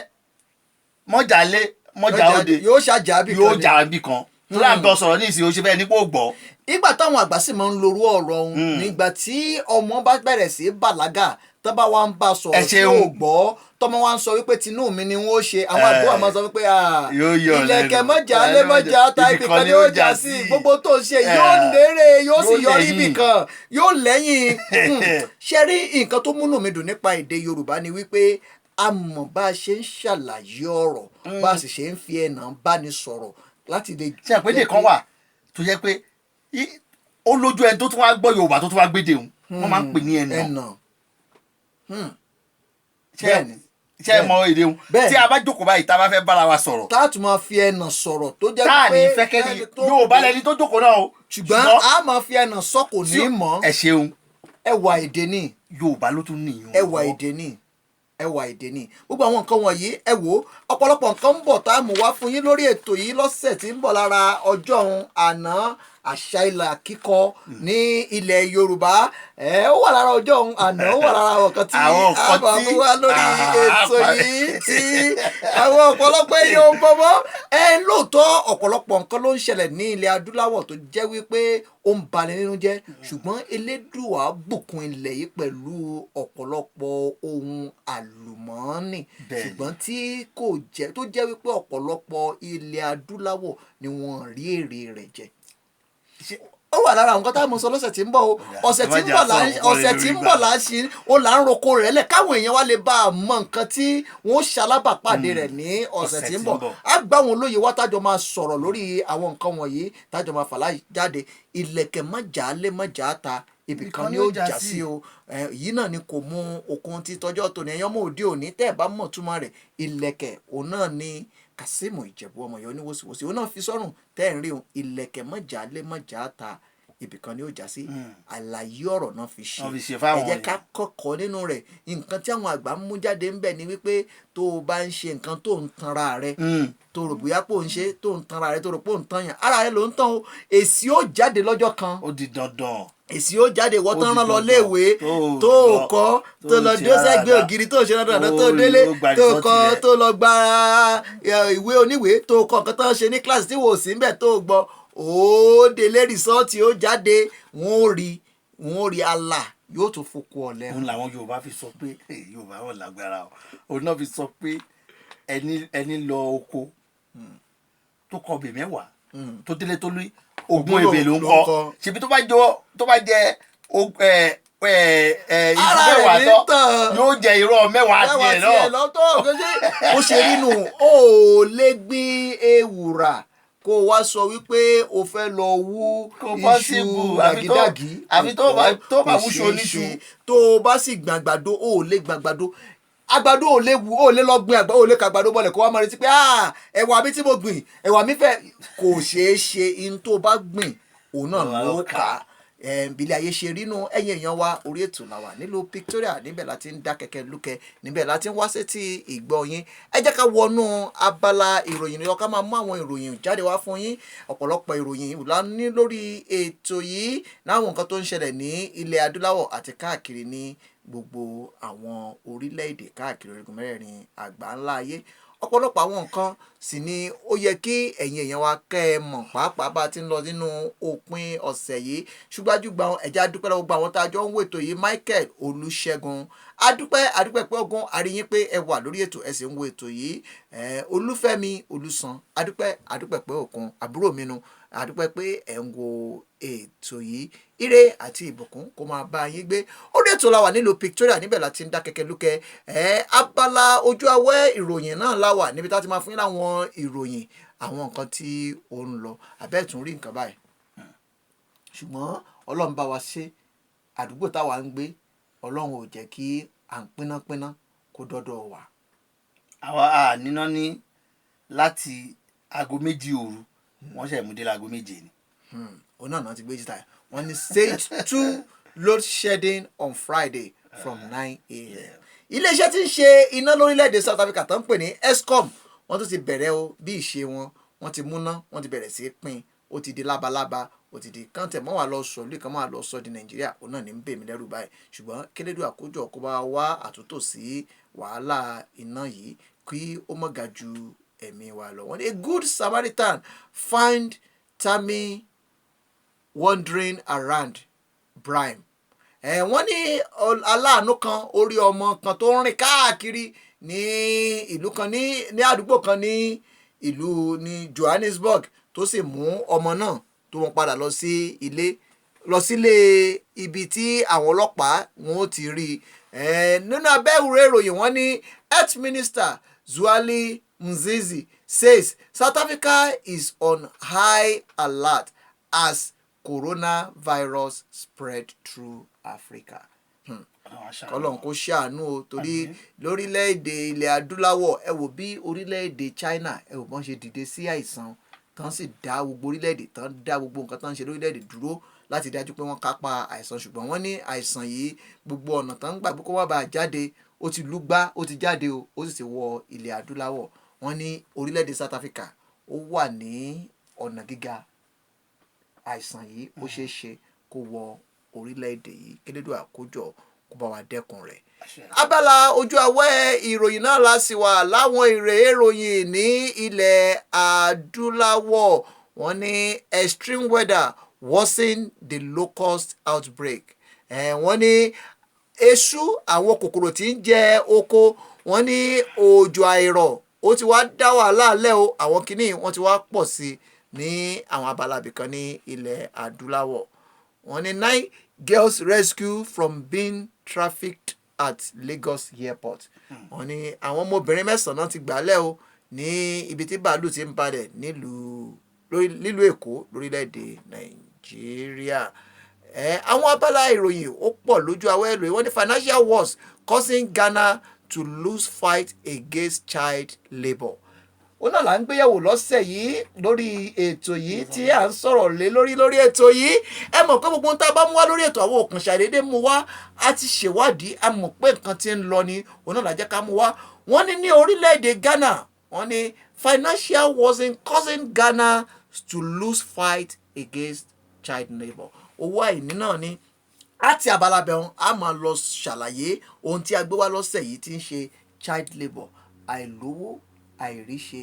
mọ́jàlé mọ́jà òde yóò ṣàjà bì kan yóò jà bì kan tó láà ń bọ sọ̀rọ̀ ní ìsìn oṣù bẹ́ẹ̀ ní kò gbọ́. ìgbà táwọn àgbà sì máa ń lorú ọ̀rọ̀ ọ̀hún nígbà tí ọmọ bá bẹ̀rẹ̀ sí bàlágà tó bá wá ń bá sọ̀rọ̀ tí ò gbọ́ tọmọ wa ń sọ wípé tinú mi ni wọ́n ṣe àwọn àbúrò máa sọ wípé ìlẹ̀kẹ̀ mọ́jàlé mọ́jà ta ibì kan ni ó jà sí gbogbo tó ń ṣe yóò lérè yóò sì yọrí ibì kan yóò lẹ́yìn. ṣe rí nǹkan tó múnú mi dùn nípa èdè Yorùbá ni wípé a mọ̀ bá a ṣe ń ṣàlàyé ọ̀rọ̀ bá a sì ṣe ń fi ẹ̀nà báni sọ̀rọ̀ láti lè. ṣé àpèjẹ kan wà tó yẹ pé ó lójú ẹni tó tún wá gbọ́ Yorùbá tó tún wá gbédè òun wọ́n máa ń pè ní ẹ̀nà. ṣé ẹ mọ èdè òun tí a bá jókòó báyìí tá a bá fẹ́ bára wa sọ̀rọ̀. tá a tún máa fi ẹ̀nà sọ̀rọ̀ tó jẹ́ pé táà ní fẹ́kẹ́ ni Yorùbá lẹni tó jókòó náà o. ṣùgbọ́n a máa fi ẹ̀nà sọ kò ní mọ̀. ẹ ṣeun. ẹwà èdè ni. Yorùbá ló tún nìyẹn. ẹwà èdè ni. ẹwà èdè ni gbogbo àwọn nǹkan wọ̀nyí ẹ wò ọ̀pọ̀lọpọ̀ nǹkan ń bọ̀ tá a mú wá fún yín lórí ètò yìí lọ́sẹ̀ tí ń bọ̀ lára ọjọ́ àná àṣà ilẹ̀ kíkọ ní ilẹ̀ Yorùbá ó wà lára ọjọ́ àná ó wà lára ọ̀kan tí a bá mú wá lórí ètò yìí tí àwọn ọ̀pọ̀lọpọ̀ èèyàn ń bọ̀ mọ́ lóòótọ́ ọ̀pọ̀lọpọ̀ nǹkan ló ń ṣẹlẹ̀ ní ilẹ̀ adúláwọ̀ tó jẹ́ wípé ó ń bani nínú jẹ́ ṣùgbọ́n Elédùà bùkún ilẹ̀ yìí pẹ̀lú ọ̀pọ̀lọpọ̀ ohun àlùmọ́ọ́nì ṣùgbọ́n tí kò jẹ́ tó jẹ́ wípé ọ̀pọ̀lọpọ̀ ilẹ̀ adúláwọ̀ ni wọ́n rí èrè rẹ̀ jẹ. ó wà lára nǹkan tá a mọ̀ sọ lọ́sẹ̀ tí ń bọ̀ o ọ̀sẹ̀ tí ń bọ̀ là ń ṣe ó là ń roko rẹ̀ lẹ̀ káwọn èèyàn wá lè bá a mọ nǹkan tí wọ́n ṣalábàpàdé rẹ̀ ní ọ̀sẹ̀ tí ń bọ̀ á gbá àwọn olóye wá tájọ máa sọ̀rọ̀ lórí àwọn nǹkan wọ̀nyí tájọ máa fàlà jáde ìlẹ̀kẹ̀ mọ́jà lé mọ́jà ta ibìkan ni ó já sí o yìí náà ni kò mú okun tí tọjọ́ tòní ẹ̀yán mọ́ òde òní tẹ́ ẹ̀ bá mọ̀ túmọ̀ rẹ̀ ìlẹ̀kẹ̀ òun náà ni Kàsímù Ìjẹ̀bú ọmọ yọ ní wòsíwòsí òun náà fi sọ́rùn tẹ́ ẹ̀ ń rí o ìlẹ̀kẹ̀ mọ́jà lé mọ́jà ta ibìkan ni ó já sí àlàyé ọ̀rọ̀ náà fi ṣe ẹ jẹ́ ká kọ́kọ́ nínú rẹ̀ nǹkan tí àwọn àgbà ń mú jáde ń bẹ̀ ni wípé tó o bá ń ṣe nǹkan tó ń tanra rẹ tó rò bóyá pò ń ṣe tó ń tanra rẹ tó rò pò ń tan yàn ara rẹ ló ń tàn o èsì ó jáde lọ́jọ́ kan ó di dandan èsì ó jáde wọ́n tán rán lọ léèwé tó kọ́ tó lọ dé sẹ́gbẹ́ ògiri tó ṣe dandan tó délé tó kọ́ tó lọ gba ìwé oníwèé tó kọ́ nǹkan tó ń ṣe ní kíláàsì tí wò sí ń bẹ̀ tó gbọ́ ó délé rìsọ́ọ̀tì ó jáde wọ́n ó rí Allah yóò tún fokú ọ̀lẹ́. òun làwọn Yorùbá fi sọ pé Yorùbá wọn lágbára o òun náà fi sọ pé ẹni lọ oko tó kọ bè mẹ́wàá tó délé tó lé ogún ebè ló ń kọ ṣebí tó bá jẹ iṣu mẹ́wàá tán yóò jẹ irọ́ mẹ́wàá tiẹ̀ náà. ó ṣe rí nù ó lè gbin ewùrà kó o wá sọ wípé o fẹ́ lọ wú iṣu dàgídàgí àfi tó bá wúṣọ oníṣu. tó o bá sì gbìn àgbàdo o ò lè gbìn àgbàdo ò lè wù ó lè lọ gbìn àgbàdo ò lè kàgbàdo bọ̀lẹ̀ kó wá máa retí pé ẹ̀wà mi tí mo gbìn ẹ̀wà mi fẹ́ kò ṣeé ṣe in tó bá gbìn òun náà ló kà á bílẹ̀ ayé ṣe rínú ẹ̀yìn èèyàn wa orí ètò làwà nílùú Victoria níbẹ̀ láti ń dá kẹ̀kẹ́ lúkẹ́ níbẹ̀ láti ń wá sétí ìgbọ́ yín ẹ jẹ́ ká wọnú abala ìròyìn lọ ká máa mú àwọn ìròyìn jáde wá fún yín ọ̀pọ̀lọpọ̀ ìròyìn ìwúlá ní lórí ètò yìí láwọn nǹkan tó ń ṣẹlẹ̀ ní ilẹ̀ adúláwọ̀ àti káàkiri ní gbogbo àwọn orílẹ̀-èdè káàkiri orígun mẹ́rẹ̀ẹ̀rin àgbáńlá ayé ọ̀pọ̀lọpọ̀ àwọn nǹkan sì ni ó yẹ kí ẹ̀yin èèyàn wa kẹ́ ẹ mọ̀ pàápàá bá ti ń lọ nínú òpin ọ̀sẹ̀ yìí ṣùgbájúgba ẹ̀já dúpẹ́ lọ́wọ́ gba àwọn tá a jọ ń wò ètò yìí Michael Olúṣẹ́gun adúpẹ́ pé ogun àríyìn pé ẹ wà lórí ètò ẹ sì ń wo ètò yìí Olúfẹ́mi Olúsan adúpẹ́ pé òkun àbúrò mi nu adúpẹ́ pé ẹ̀ ń wo ètò yìí ire àti ìbùkún kó máa bá yín gbé orí ètò la wà nílùú Victoria níbẹ̀ láti ń dá kẹ̀kẹ́ lúkẹ́ abala ojú awẹ́ ìròyìn náà la wà níbi tá a ti máa fún yín láwọn ìròyìn àwọn nǹkan tí ó ń lọ abẹ́ẹ̀tún rí nǹkan báyìí ṣùgbọ́n Ọlọ́run bá wa ṣe àdúgbò táwa ń gbé Ọlọ́run ò jẹ́ kí à ń pínápíná kó dọ́dọ̀ wà. àwa níná ní láti aago 2 òru wọ́n ṣe mú dé láago 7 ni. òun náà ti gbé jìtá wọ́n ní stage 2 load shedding on Friday from 9 a.m. iléeṣẹ́ tí ń ṣe iná lórílẹ̀‐èdè South Africa tó ń pè ní Eskom wọ́n tún ti bẹ̀rẹ̀ o bí ìṣe wọ́n ti múná wọ́n ti bẹ̀rẹ̀ sí í pín ó ti di lábalába ó ti di káńtẹ̀ mọ́ wà lọ sọ lórí kan máa lọ sọ di Nàìjíríà òun náà ní ń bè mí lẹ́rù báyìí ṣùgbọ́n kélédù àkójọ kó bá wá àtúntò sí wàhálà iná yìí kí ó mọ̀ ga ju ẹ̀mí wa lọ. wọ́n ní a good Samaritan find Tammy wandering around Brime. wọ́n ní aláàánú kan orí ọmọ kan tó ń rìn káàkiri ní ìlú kan ní àdúgbò kan ní ìlú ní Johannesburg tó sì mú ọmọ náà tó wọn padà lọ sílé ibi tí àwọn ọlọ́pàá wọn ó ti rí nínú abẹ́ ìwúrẹ́ ìròyìn wọ́n ní Health Minister Zweli Mzizi says South Africa is on high alert as coronavirus spread through Africa. Ọlọ́run kó ṣàánú o torí lórílẹ̀‐èdè ilẹ̀ adúláwọ̀ ẹ wò bí orílẹ̀‐èdè China ẹ wò bọ́n ṣe dìde sí àìsàn tán sì dá gbogbo orílẹ̀‐èdè tán dá gbogbo nǹkan tán ṣe lórílẹ̀‐èdè dúró láti dájú pé wọ́n kápá àìsàn ṣùgbọ́n wọ́n ní àìsàn yìí gbogbo ọ̀nà tán gbà pé kó wá bá a jáde ó ti lúgbá ó ti jáde o ó sì ti wọ ilẹ̀ adúláwọ̀ wọ́n ní orílẹ̀‐èdè South Africa ó wà ní ọ̀nà gíga àìsàn yìí ó ṣeé ṣe kó wọ orílẹ̀‐èdè yìí kélédùn àkójọ kó bá wa dẹ́kun rẹ̀. abala ojú awẹ́ ìròyìn náà la sì wà láwọn ìròyìn ní ilẹ̀ adúláwọ̀ wọ́n ní extreme weather worsen the locust outbreak. wọ́n ní eṣú àwọn kòkòrò tí ń jẹ oko wọ́n ní òjò àìrọ̀ ó ti wá dá wàhálà lẹ́ o àwọn kìíní wọ́n ti wá pọ̀ sí ní àwọn abala ibìkan ní ilẹ̀ adúláwọ̀. Wọ́n ní 9 girls rescued from being trafficked at Lagos airport. Wọ́n ní àwọn ọmọbìnrin 9 ti gbàlẹ̀ o ní ibi tí bàálù ti ń balẹ̀ nílùú Èkó lórílẹ̀‐èdè Nàìjíríà. Àwọn abala ìròyìn ó pọ̀ lójú awẹ́ ìròyìn. Wọ́n ní financial woes causing Ghana to lose fight against child labour. Ó náà là ń gbéyẹ̀wò lọ́sẹ̀ yìí lórí ètò yìí tí à ń sọ̀rọ̀ lórí ètò yìí. Ẹ mọ̀ pé gbogbo ohun tá a bá mú wá lórí ètò àwọn òkàn ṣàdédé mú wá a ti ṣèwádìí a mọ̀ pé nǹkan tí ń lọ ni òun náà là jẹ́ ká mú wá. Wọ́n ní ní orílẹ̀-èdè Ghana wọ́n ní financial woes causing Ghana to lose fight against child labour. Owó àìní náà ni láti abala bẹ̀rùn a máa lọ ṣàlàyé ohun tí a gbé wá lọ́sẹ̀ yìí tí ń ṣe child labour. Àìlówó, àìríṣe,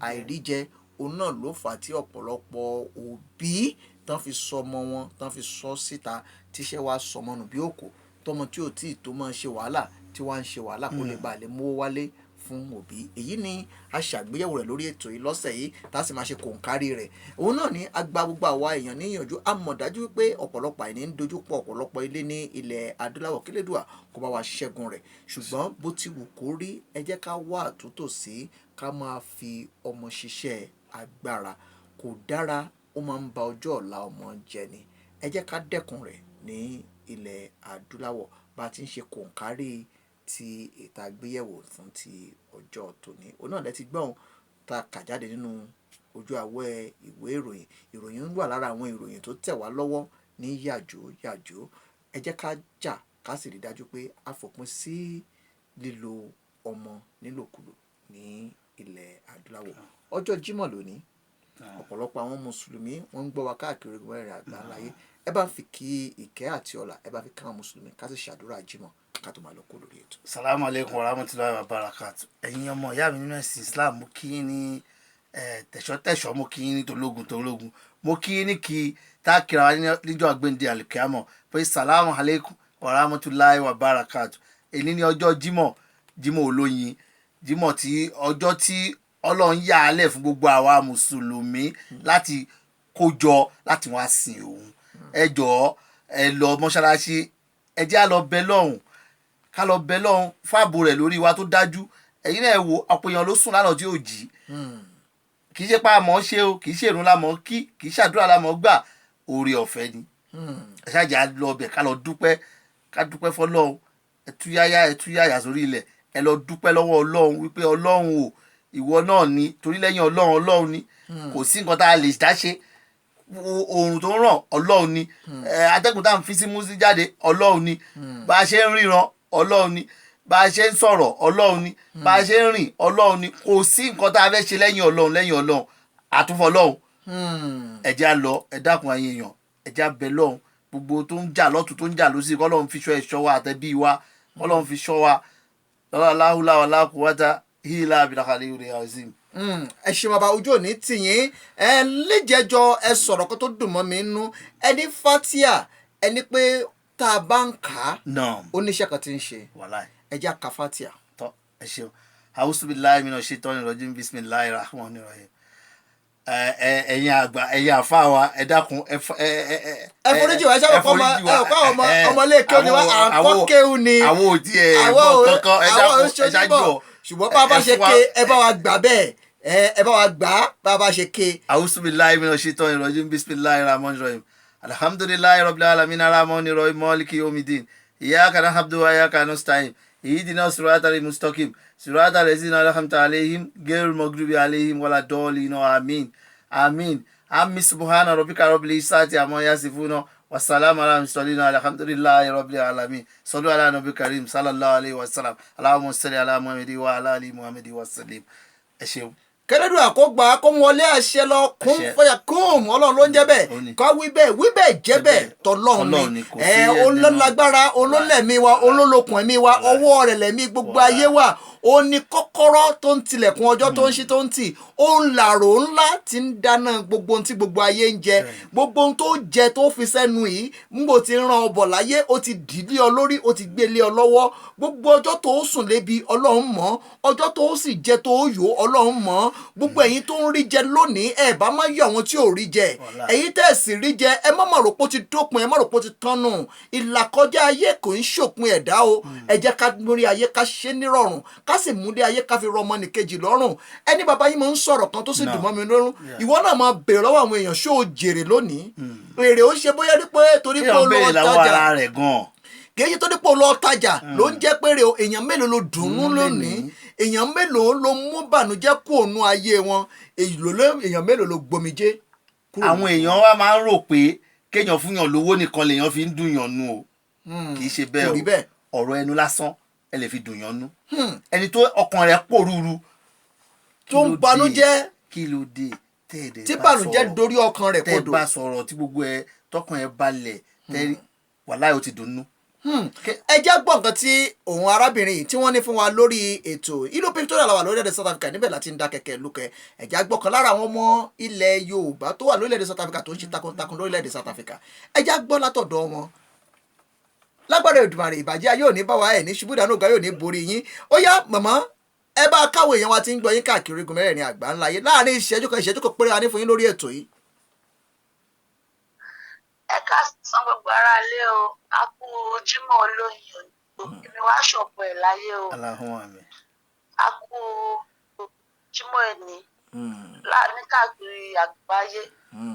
àìríjẹ òun náà ló fà á tí ọ̀pọ̀lọpọ̀ òbí tán fi sọ ọmọ wọn tán fi sọ síta tíṣẹ́ wá sọmọ nù bí òkò tọmọ tí ò tí ì tó máa ṣe wàhálà tí wàá ń ṣe wàhálà kó lè bàa lè mówó wálé fún òbí. Èyí ni a ṣàgbéyẹ̀wò rẹ̀ lórí ètò yìí lọ́sẹ̀ yìí tá a sì máa ṣe kòǹkárí rẹ̀. Òun náà ni a gba gbogbo àwa èèyàn níyànjú. A mọ̀ dájú pé ọ̀pọ̀lọpọ̀ àìní ń dojúpọ̀ ọ̀pọ̀lọpọ̀ ilé ní ilẹ̀ adúláwọ̀ kílédùà kó bá wa ṣẹ́gun rẹ̀. Ṣùgbọ́n bó ti wù kó rí ẹ jẹ́ ká wá àtúntò sí ká máa fi ọmọ ṣiṣẹ́ agbára. Kò dára, ó máa ń ba ọjọ́ ọ̀la ọmọ jẹ́ ni. Ẹ jẹ́ ká dẹ́kun rẹ̀ ní ilẹ̀ adúláwọ̀ bá ti ń ṣe kòǹkárí ti ètò àgbéyẹ̀wò fún ti ọjọ́ tòní. Òun náà lẹ ti gbọ́n ta kà jáde nínú ojú awẹ́ ìwé ìròyìn ń wà lára àwọn ìròyìn tó tẹ̀ wá lọ́wọ́ ní yàjó. Ẹ jẹ́ ká jà ká sì rí dájú pé a fòpin sí lílo ọmọ nílòkulò ní ilẹ̀ adúláwọ̀. Ọjọ́ Jímọ̀ lónìí ọ̀pọ̀lọpọ̀ àwọn mùsùlùmí wọ́n ń gbọ́ wa káàkiri mẹ́rin àgbáláyé. Ẹ bá fi kí ìkẹ́ àti ọlá ẹ bá fi káwọn mùsùlùmí ká sì ṣàdúrà Jímọ̀ ká tó máa lọ kó lórí ètò. Salamu alaikum wa rahmatulahi wa barakatu. Ẹ̀yin ọmọ ìyá mi nínú ẹ̀sìn Islam mo kí yín ní tẹ̀ṣọ́tẹ̀ṣọ́, mo kí yín ní tológun, mo kí yín ní kí táàkìrà wa níjọ́ àgbéǹde àlùkìyámọ̀ pé salamu alaikum wa rahmatulahi wa barakatu. Èní ní ọjọ́ Jímọ̀ olóyin, Jímọ̀ tí ọjọ́ tí Ọlọ́run yà á lẹ̀ fún gbogbo àwa mùsùlùmí láti kójọ láti wá sìn òun. Ẹ jọ̀ọ́ ẹ lọ mọ́ṣáláṣí, ẹ jẹ́ á lọ bẹ lọ́hùn ká lọ bẹ lọ́hùn fáàbò rẹ̀ lórí wa tó dájú. Ẹ̀yin náà wo ọ̀pọ̀ èèyàn ló sùn lánàá tí ò jí. Kì í ṣe pa àmọ́ ṣe o, kì í ṣèrun lámọ́ kí, kì í ṣàdúrà lámọ́ gbà, oore ọ̀fẹ́ ni. Ẹ ṣáàjà lọ bẹ̀ ká lọ dúpẹ́ fọlọ́hun. Ẹ túyáyà sórí ilẹ̀, ẹ lọ dúpẹ́ lọ́wọ́ Ọlọ́run wípé Ọlọ́run o ìwọ náà ni, torí lẹ́yìn Ọlọ́run ni, kò sí nǹkan tá a lè dá ṣe. Oòrùn tó ń ràn Ọlọ́run ni, atẹ́gùn tá à ń fi sí mú sí jáde Ọlọ́run ni, bá a ṣe ń ríran Ọlọ́run ni, bá a ṣe ń sọ̀rọ̀ Ọlọ́run ni, bá a ṣe ń rìn Ọlọ́run ni. Kò sí nǹkan tá a fẹ́ ṣe lẹ́yìn Ọlọ́run àtúnfọ̀ Ọlọ́run. Ẹ jẹ́ á lọ, ẹ dákun ayé èèyàn, ẹ jẹ́ á bẹ lọ́hùn gbogbo tó ń jà lọ́tún tó ń jà lọ́sí kọ́lọ́run fi ṣọ́ ẹ̀ṣọ́ wa àtẹ̀bí wa, kọ́lọ́run fi ṣọ́ wa lọ́la láhùlá wa lákùúwátá hílà abìlàkàlẹ̀ ìrìn àzìm. Ẹ ṣe bàbá ojú òní tìyín. Ẹ lẹ́jẹ̀jọ ẹ sọ̀rọ̀ kan tó dùn mọ́ mi nínú. Ẹni fatia ẹni pé tá a bá ń kà á oníṣẹ́ kan ti ń ṣe. Ẹ jẹ́ ká fatia. Tọ́ ẹ ṣeun. A'uzubillahi minash shaitani rajim, bismillahir rahmanir rahim. Ẹ̀yin àgbà, ẹ̀yin àfa wa, ẹ dákun ẹ foríjì wá sábà kọ́ ọmọléèké ni wá àkọ́kéwu ni àwọn òdì ẹ̀ gbọ́ kankan, ẹ dákun ẹ ṣáájú. Ṣùgbọ́n bá a bá ṣe ké ẹ bá wa gbà bẹ́ẹ̀ ẹ bá wa gbà á bá a bá ṣe ké. A'uzubillahi minash shaitani rajim, bismillahir rahmanir rahim. Alhamdulillahi rabbil alamin arrahmanir rahim maliki yawmiddin. Iyyaka na'budu wa iyyaka nasta'in. Ihdinas siratal mustaqim. Siratal ladzina an'amta alaihim ghayril maghdubi alaihim waladdallin. Amin. Subhana rabbika rabbil izzati amma yasifun wa salamun alal mursalin alhamdulillahi rabbil alamin. Sallu ala nabiyil karim sallallahu alaihi wasallam. Allahumma salli ala Muhammad wa ala ali Muhammad wa sallim. Ẹ ṣeun. Kẹ́lẹ́dùn àkógbà kó wọlé àṣẹ lọ kún fọyà kún Ọlọ́run ló ń jẹ́ bẹ́ẹ̀ kọ́ wí bẹ́ẹ̀ jẹ́ bẹ́ẹ̀ tọ́lọ́run ni olólágbára olólẹ̀mí wa olólokùn ẹ̀mí wa ọwọ́ rẹ̀ lẹ̀mí gbogbo ayé wa ó ní kọ́kọ́rọ́ tó ń tilẹ̀kùn ọjọ́ tó ń ṣí tó ń tì ó ń làrò ńlá tí ń dáná gbogbo ohun tí gbogbo ayé ń jẹ gbogbo ohun tó jẹ tó fi sẹ́nu yìí ńgbò tí ń ran ọbọ̀ láyé ó ti dìlé ọ lórí ó ti gbélé ọ lọ́wọ́ gbogbo ọjọ́ tó sùn lébi ọlọ́run mọ̀ ọjọ́ tó sì jẹ tó yò ọlọ́run mọ̀ gbogbo ẹ̀yin tó ń rí jẹ lónìí ẹ̀ bá má yọ àwọn tí ò rí jẹ ẹ̀yin tẹ̀ sì rí jẹ ẹ má rò pé ó ti dópin ẹ má rò pé ó ti tọ́nù ìlàkọjá ayé kò ń ṣòpin ẹ̀dá o ẹ jẹ́ ká lórí ayé ká ṣe nírọ̀rùn ká sì múlé ayé ká fi rọ ọmọnìkejì lọ́rùn ẹni bàbá yín máa ń sọ̀rọ̀ kan tó sì dùn mọ́ mi lọ́rùn ìwọ náà máa béèrè lọ́wọ́ àwọn èèyàn ṣó o jèrè lónìí èrè ó ṣe bóyá pé torí pé ó lọ tajà kì í ṣe torí pé ó lọ tajà ló ń jẹ́ pé èèyàn mélòó ló dùnnú lónìí èèyàn mélòó ló mú bànújẹ́ kú ònú ayé wọn èèyàn mélòó ló gbomijé kúrò. àwọn èèyàn wa máa ń rò pé kéèyàn fún yàn lówó nìkan lèèyàn fi ń dùn yàn nú o kì í ṣe bẹ́ẹ̀ o ọ̀rọ̀ ẹnu lásán ẹ lè fi dùn yàn nú ẹni tó ọkàn rẹ̀ pòrúurú tó ń banújẹ́ kí ló dé tẹ́ẹ̀dẹ̀ tí bànújẹ́ dorí ọkàn rẹ̀ kodò tẹ́ẹ̀ bá sọ̀rọ̀ tí gbogbo ẹ tọkàn ẹ balẹ̀ tẹ́ẹ̀ wàláhì ó ti dunnú. ẹ jẹ́ gbọ́ nǹkan tí òun arábìnrin yìí tí wọ́n ní fún wa lórí ètò ìlú Victoria la wà lórílẹ̀‐èdè South Africa níbẹ̀ láti ń dá kẹ̀kẹ́ lókè ẹ jẹ́ gbọ́ kan lára àwọn ọmọ ilẹ̀ Yorùbá tó wà lórílẹ̀‐èdè South Africa tó ń ṣe takuntakun lórílẹ̀‐èdè South Africa ẹ jẹ́ gbọ́ látọ̀dọ̀ wọn lágbára Èdùmàrè ìbàjẹ́ ayé òní bá wa ẹ̀ ní ṣubú ìdáná ògá yóò ní borí yín ó yá màmá ẹ bá káwọ èèyàn wa ti ń gbọ́ yín káàkiri igun mẹ́rẹ̀ẹ̀rin àgbà ńlá yé láàrin ìṣẹ́jú kan péré wa ní fún yín lórí ètò yìí. ẹ ká san gbogbo ara lé o a kú Jímọ̀ olóyin èmi wá ṣọ̀pọ̀ ẹ̀ láyé o a kú Jímọ̀ ẹ̀ní ní káàkiri àgbáyé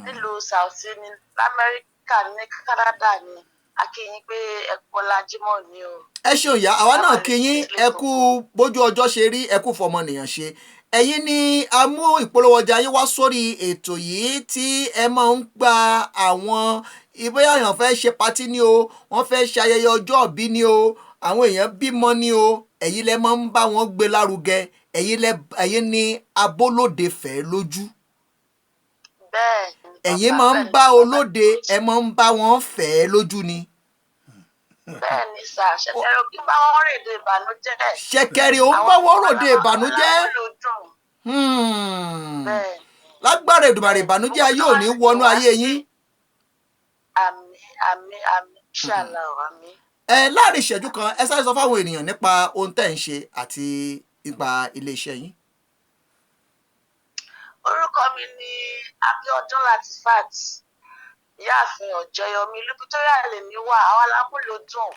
nílùú Saudi ní lamẹ́ríkà ní Canada ní akínyìn pé ẹ kú ọlá Jímọ̀ ni o. ẹ ṣeun ìyá àwa náà kíyìn ẹ kú bójú ọjọ́ ṣe rí ẹ kú fọmọnìyàn ṣe ẹ̀yin ni a mú ìpolówó ọjà yín wá sórí ètò yìí tí ẹ máa ń gba àwọn ìbóyá èèyàn fẹ́ ṣe patí ni o wọ́n fẹ́ ṣe ayẹyẹ ọjọ́ ìbí ni o àwọn èèyàn bímọ ni o ẹ̀yin lẹ máa ń bá wọn gbé lárugẹ ẹ̀yin ni abólóde fẹ́ lójú. ẹ̀yin máa ń bá olóde ẹ máa ń bá wọn fẹ́ lójú ni. bẹ́ẹ̀ni sà ṣẹ̀kẹ̀rẹ̀ ò kí bá wọn rèdè ìbànújẹ́. ṣẹ̀kẹ̀rẹ̀ ò ń bá wọn ròde ìbànújẹ́. lágbára Èdùmàrè ìbànújẹ́ ayé ò ní wọnú ayé yín. àmín ṣàlàó àmín. láàrin ìṣẹ́jú kan ẹ sáré sọ fáwọn ènìyàn nípa ohun tẹ́ ń ṣe àti nípa iléeṣẹ́ yín. orúkọ mi ni Abíọ́dún Latifat ìyáàfin Ọ̀jọ́yọmí ìlú Victoria lèmi wà àwa la múlò dùn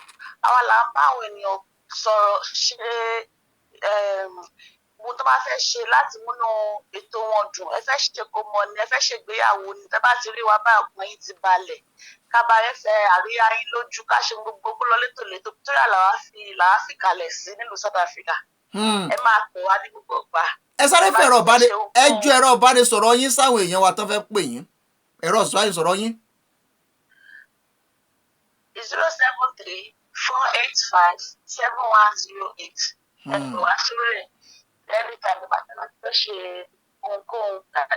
àwa la ń bá àwọn ènìyàn sọ̀rọ̀ ṣe ohun tó bá fẹ́ ṣe láti múnú ètò wọn dùn ẹ fẹ́ ṣe kó mọ ni ẹ fẹ́ ṣègbéyàwó ni tẹ́ bá ti rí wa bá ọkàn yín ti balẹ̀ kábàárẹ̀ fẹ́ àríyá yín lójú ká ṣe gbogbo lọ létòlétò Victoria làwa fi kalẹ̀ sí nílùú South Africa ẹ máa pè wá ní gbogbo ìgbà. ẹ sáré fẹ́ ẹ̀rọ ìbánisọ̀rọ̀ yín sáwọn èèyàn wa tó fẹ́ pè yín ẹ̀rọ ìbánisọ̀rọ̀ yín. 073-485-7108 ẹ̀rọ wá sórí ẹ̀ anytime nígbà tí wọ́n fẹ́ ṣe ohunkóhun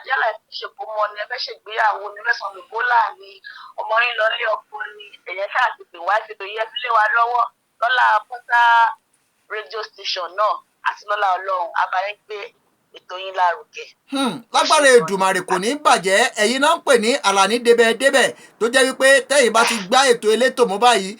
yálà ẹ fẹ́ ṣe kó mọ ni ẹ fẹ́ ṣe ìgbéyàwó ni fẹ́ san lùbólà ni ọmọ yín lọ lé ọkọ ni ẹ̀yẹ ṣáà ti pè wá ṣètò yẹ sílé wa lọ́wọ́ lọ́la pọ́tà radio station náà àti lọ́la Ọlọ́run abayín gbé ètò yín lárugẹ. lágbára Èdùmàrè kò ní bàjẹ́ ẹ̀yin náà ń pè ní Àlàní débẹ̀débẹ̀ tó jẹ́ wípé tẹ́yìn bá ti gbá ètò elétò mú báyìí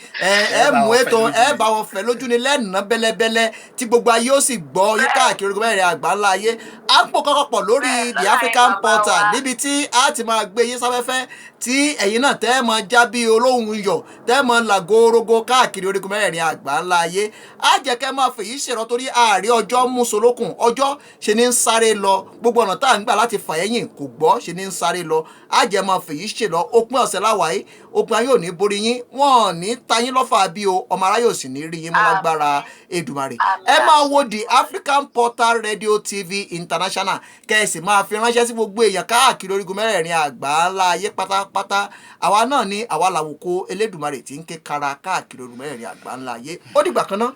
ẹ mú ètò ẹ bá wọn fẹ́ lójú ni lẹ́nà bẹ́lẹ́bẹ́lẹ́ tí gbogbo ayé ó sì gbọ́ yín káàkiri ogun mẹ́rin àgbáńlá ayé à ń pò kọ́kọ́ pọ̀ lórí The African Portal níbi tí a ti máa gbé yín sáfẹ́fẹ́ tí ẹ̀yin náà tẹ́ mọ já bí olóhùn iyọ̀ tẹ́ mọ làgórógó káàkiri orígun mẹ́rin àgbáńlá ayé á jẹ́ kẹ́ máa fèyí ṣèrọ torí ààrẹ ọjọ́ mú solókùn ọjọ́ ṣe ní ń sáré lọ gbogbo ọ̀nà tá à ń gbà láti fàyẹ́yìn kò gbọ́ ṣe ní ń sáré lọ á jẹ́ máa fèyí ṣèrọ òpin ọ̀sẹ̀ láwàáyé òpin ayé ò ní borí yín wọn ò ní tayín lọ́fà bí o ọmọ aráyé ò sì ní rí yín mọ́ lágbára Èdùmàrè ẹ máa wo The African Portal Radio TV International kẹ́sì máa fi ránṣẹ́ sí gbogbo èèyàn káàkiri orígun mẹ́rẹ̀ẹ̀rin àgbáńlá ayé pátápátá àwa náà ní àwa làwòkó Elédùmarè tí ń ké kara káàkiri orígun mẹ́rẹ̀ẹ̀rin àgbáńlá ayé ó dìgbà kan náà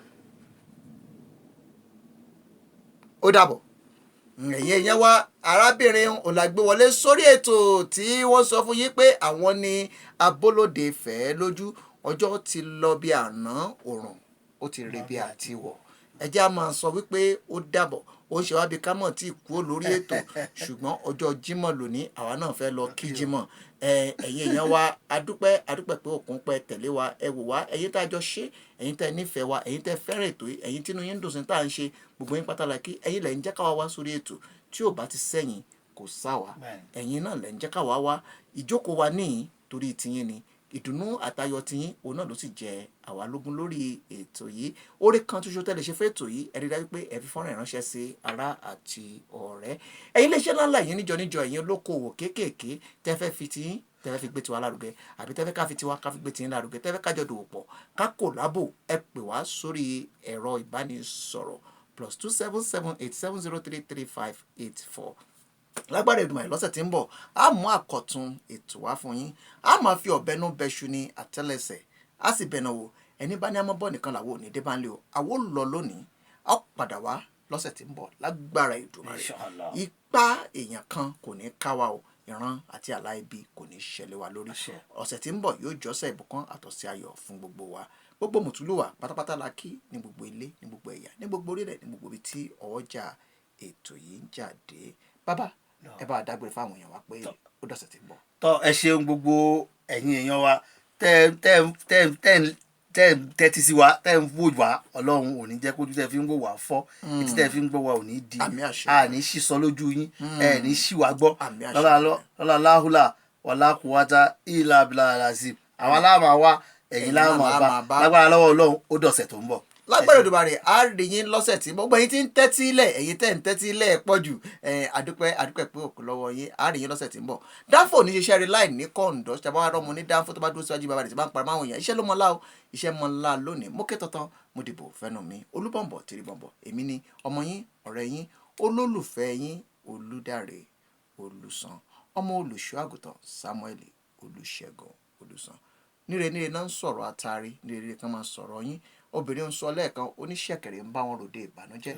ó dàbọ̀. ẹ̀yin ẹ̀yẹn wá arábìnrin ọ̀làgbéwọlé sórí ètò tí wọ́n sọ fún yín pé àwọn ni abólóde fẹ́ lójú ọjọ́ ti lọ bí àná òrùn ó ti rè bí àtiwọ̀ ẹ jẹ́ á máa sọ wípé ó dàbọ̀ ó ṣe wá bí ká mọ̀ tí kú lórí ètò ṣùgbọ́n ọjọ́ Jímọ̀ lónìí àwa náà fẹ́ lọ kí Jímọ̀ ẹ̀yin èèyàn wa adúpẹ́ pé òkun pẹ́ tẹ̀lé wa ẹ wò wá ẹ̀yin tá a jọ ṣe ẹ̀yin tẹ́ nífẹ̀ẹ́ wa ẹ̀yin tẹ́ fẹ́ràn ètò yìí ẹ̀yin tínú yín dùn sí tá à ń ṣe gbogbo yín pátá la kí ẹ̀yin lẹ̀ ń jẹ́ káwa wá sórí ètò tí ò bá ti sẹ́yìn kò sáwa ẹ̀yin náà lẹ̀ ń jẹ́ káwa wá ìjókòó wa níyìn torí tiyín ni ìdùnnú àtayọ̀ tiyín òun náà ló sì jẹ́ àwa lógún lórí ètò yìí oore kan ṣoṣo tẹ́lẹ̀ ṣe fẹ́ ètò yìí ẹ rí dájú pé ẹ fi fọ́nrán ìránṣẹ́ sí ará àti ọ̀rẹ́ ẹ̀yin iléeṣẹ́ ńláńlá yìí níjọ ẹ̀yin olókoòwò kéékèèké tẹ́ fẹ́ fi tiyín tẹ́ fẹ́ fi gbé tiwa lárugẹ àbí tẹ́ fẹ́ ká fi tiwa ká fi gbé tiyín lárugẹ tẹ́ fẹ́ kájọ dòwò pọ̀ ká kòlábò ẹ pè wá sórí ẹ̀rọ ìbánisọ̀rọ̀ +27787033584 lágbára Èdùmàrè lọ́sẹ̀ tí ń bọ̀ á mú àkọ̀tun ètò wá fún yín á máa fi ọ̀bẹ́nú bẹ́ṣu ní àtẹ́lẹsẹ̀ á sì bẹ̀nà wò ẹni bá ní amọ́bọ̀ nìkan làwọn ò ní dé bá ń lé o àwo lọ lónìí á padà wá lọ́sẹ̀ tí ń bọ̀ lágbára Èdùmàrè ipá èèyàn kan kò ní ká wa o ìran àti àlá ibi kò ní ṣẹlẹ̀ wa lórí ọ̀sẹ̀ tí ń bọ̀ yóò jọ́sẹ̀ ìbùkún àtọ̀sí ayọ̀ fún gbogbo wa gbogbo mùtúlùwà pátápátá la kí ní gbogbo ilé ní gbogbo ẹ̀yà ní gbogbo orílẹ̀ ní gbogbo ibi tí ọwọ́jà ètò yìí ń jáde bàbá ẹ bá dágbére fáwọn èèyàn wa pé ó dọ̀sẹ̀ tí ń bọ̀. tọ́ ẹ ṣeun gbogbo ẹ̀yin èèyàn wa tẹ́tí sí wa tẹ́ ń wò wá ọlọ́run ò ní jẹ́ kójú tẹ́ fi ń wò wá fọ́ etí tẹ́ fi ń gbọ́ wa ò ní di àní sísọ lójú yín ẹ̀ ní sí wa gbọ́ lọ́la láhùlà wàlákùwátá ìlà abdulhazim àwọn aláàmà wa ẹ̀yin láàmà bá lágbára lọ́wọ́ ọlọ́run ó dọ̀sẹ̀ tó ń bọ̀. lágbára Èdùmàrè á rí yín lọ́sẹ̀ tí gbogbo ẹ̀yin tí ń tẹ́tí ilẹ̀ ẹ̀yin tẹ́ ń tẹ́tí ilẹ̀ pọ̀ jù àdúpẹ́ pé òkú lọ́wọ́ yín á rí yín lọ́sẹ̀ tí ń bọ̀. Danfo ní ṣiṣẹ́ rí láì ní kọ́ńdọ̀ ṣàbá wa rọ́mọ ní Danfo tó bá dúró síwájú bàbá rẹ̀ tí bá ń parí máwọn èèyàn iṣẹ́ ló mọ lá o iṣẹ́ mọ lá lónìí mo ké tọ́tán mo dìbò fẹ́nu mi Olúbọ̀mbọ̀ tìrì bọ̀mbọ̀ èmi ni ọmọ yín ọ̀rẹ́ yín olólùfẹ́ yín Olúdáre Olùsàn ọmọ olùṣọ́ àgùntàn Samuel Olùṣègùn Olùsàn níre náà ń sọ̀rọ̀ àtàrí níre kan máa sọ̀rọ̀ yín obìnrin ń sọ lẹ́ẹ̀kan oníṣẹ̀kẹ̀rẹ̀ ń bá wọn ròde ìbànújẹ́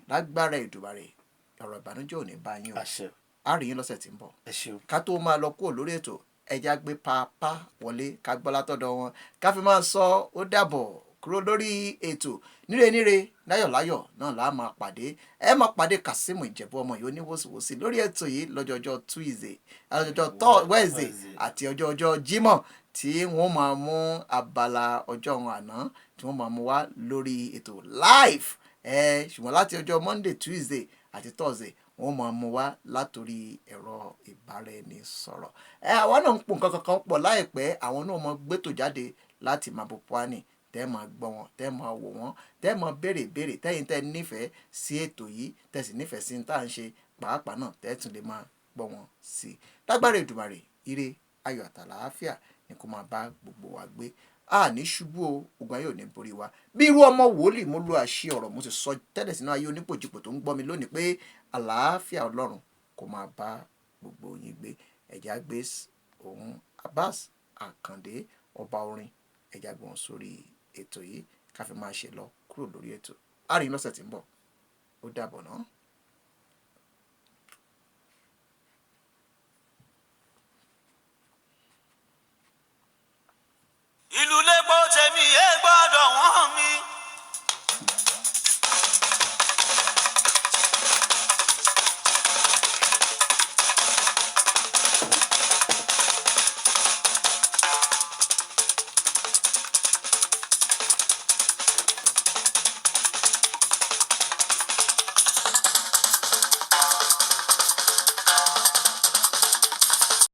lágbára Èdùmàrè ọ̀rọ̀ ìbànújẹ́ ò ní bá yín o á rí yín lọ́sẹ̀ tí ń bọ̀ ká tó máa lọ kúrò lórí ètò ẹja gbé paapá wọlé ká gbọ́ látọ̀dọ̀ wọn ká fi máa sọ ó dàbọ̀ kúrò lórí ètò níre láyọ̀láyọ̀ náà là á máa pàdé ẹ máa pàdé Kazeem Ìjẹ̀bú ọmọ yìí oníwòsíwòsí lórí ètò yìí lọ́jọ́jọ́ Tuesday ọjọ́jọ́ Wednesday àti ọjọ́jọ́ Jímọ̀ tí wọ́n máa mú abala ọjọ́ wọn àná tí wọ́n máa mú wá lórí ètò live ṣùgbọ́n láti ọjọ́ Monday Tuesday àti Thursday wọ́n máa mú wá látòrí ẹ̀rọ ìbáraẹnisọ̀rọ̀ àwa náà ń pò nǹkan kankan pọ̀ láìpẹ́ àwọn náà máa gbétò jáde láti Mabupuani tẹ́ máa gbọ́ wọn tẹ́ máa wò wọ́n tẹ́ máa béèrè tẹ́yìn tẹ́ nífẹ̀ẹ́ sí ètò yìí tẹ́ sì nífẹ̀ẹ́ sí tá à ń ṣe pàápàá náà tẹ́ tún lè máa gbọ́ wọn sí lágbára Èdùmàrè ire ayọ̀ àtàlàáfíà ni kó máa bá gbogbo wa gbé ní ṣubú o ogun ayé ò ní borí wa bí irú ọmọ wòlíì mo lo àṣẹ ọ̀rọ̀ mo sì sọ tẹ́lẹ̀ sínú ayé onípòjìpò tó ń gbọ́ mi lónìí pé àlàáfíà Ọlọ́run kó máa bá gbogbo yín gbé ẹ̀já gbé òun Abbas Àkàndé ọba orin ẹ̀já gbọ̀n sórí ètò yìí ká fi máa ṣe lọ kúrò lórí ètò á rí yín lọ́sẹ̀ tí ń bọ̀ ó dàbọ̀ náà.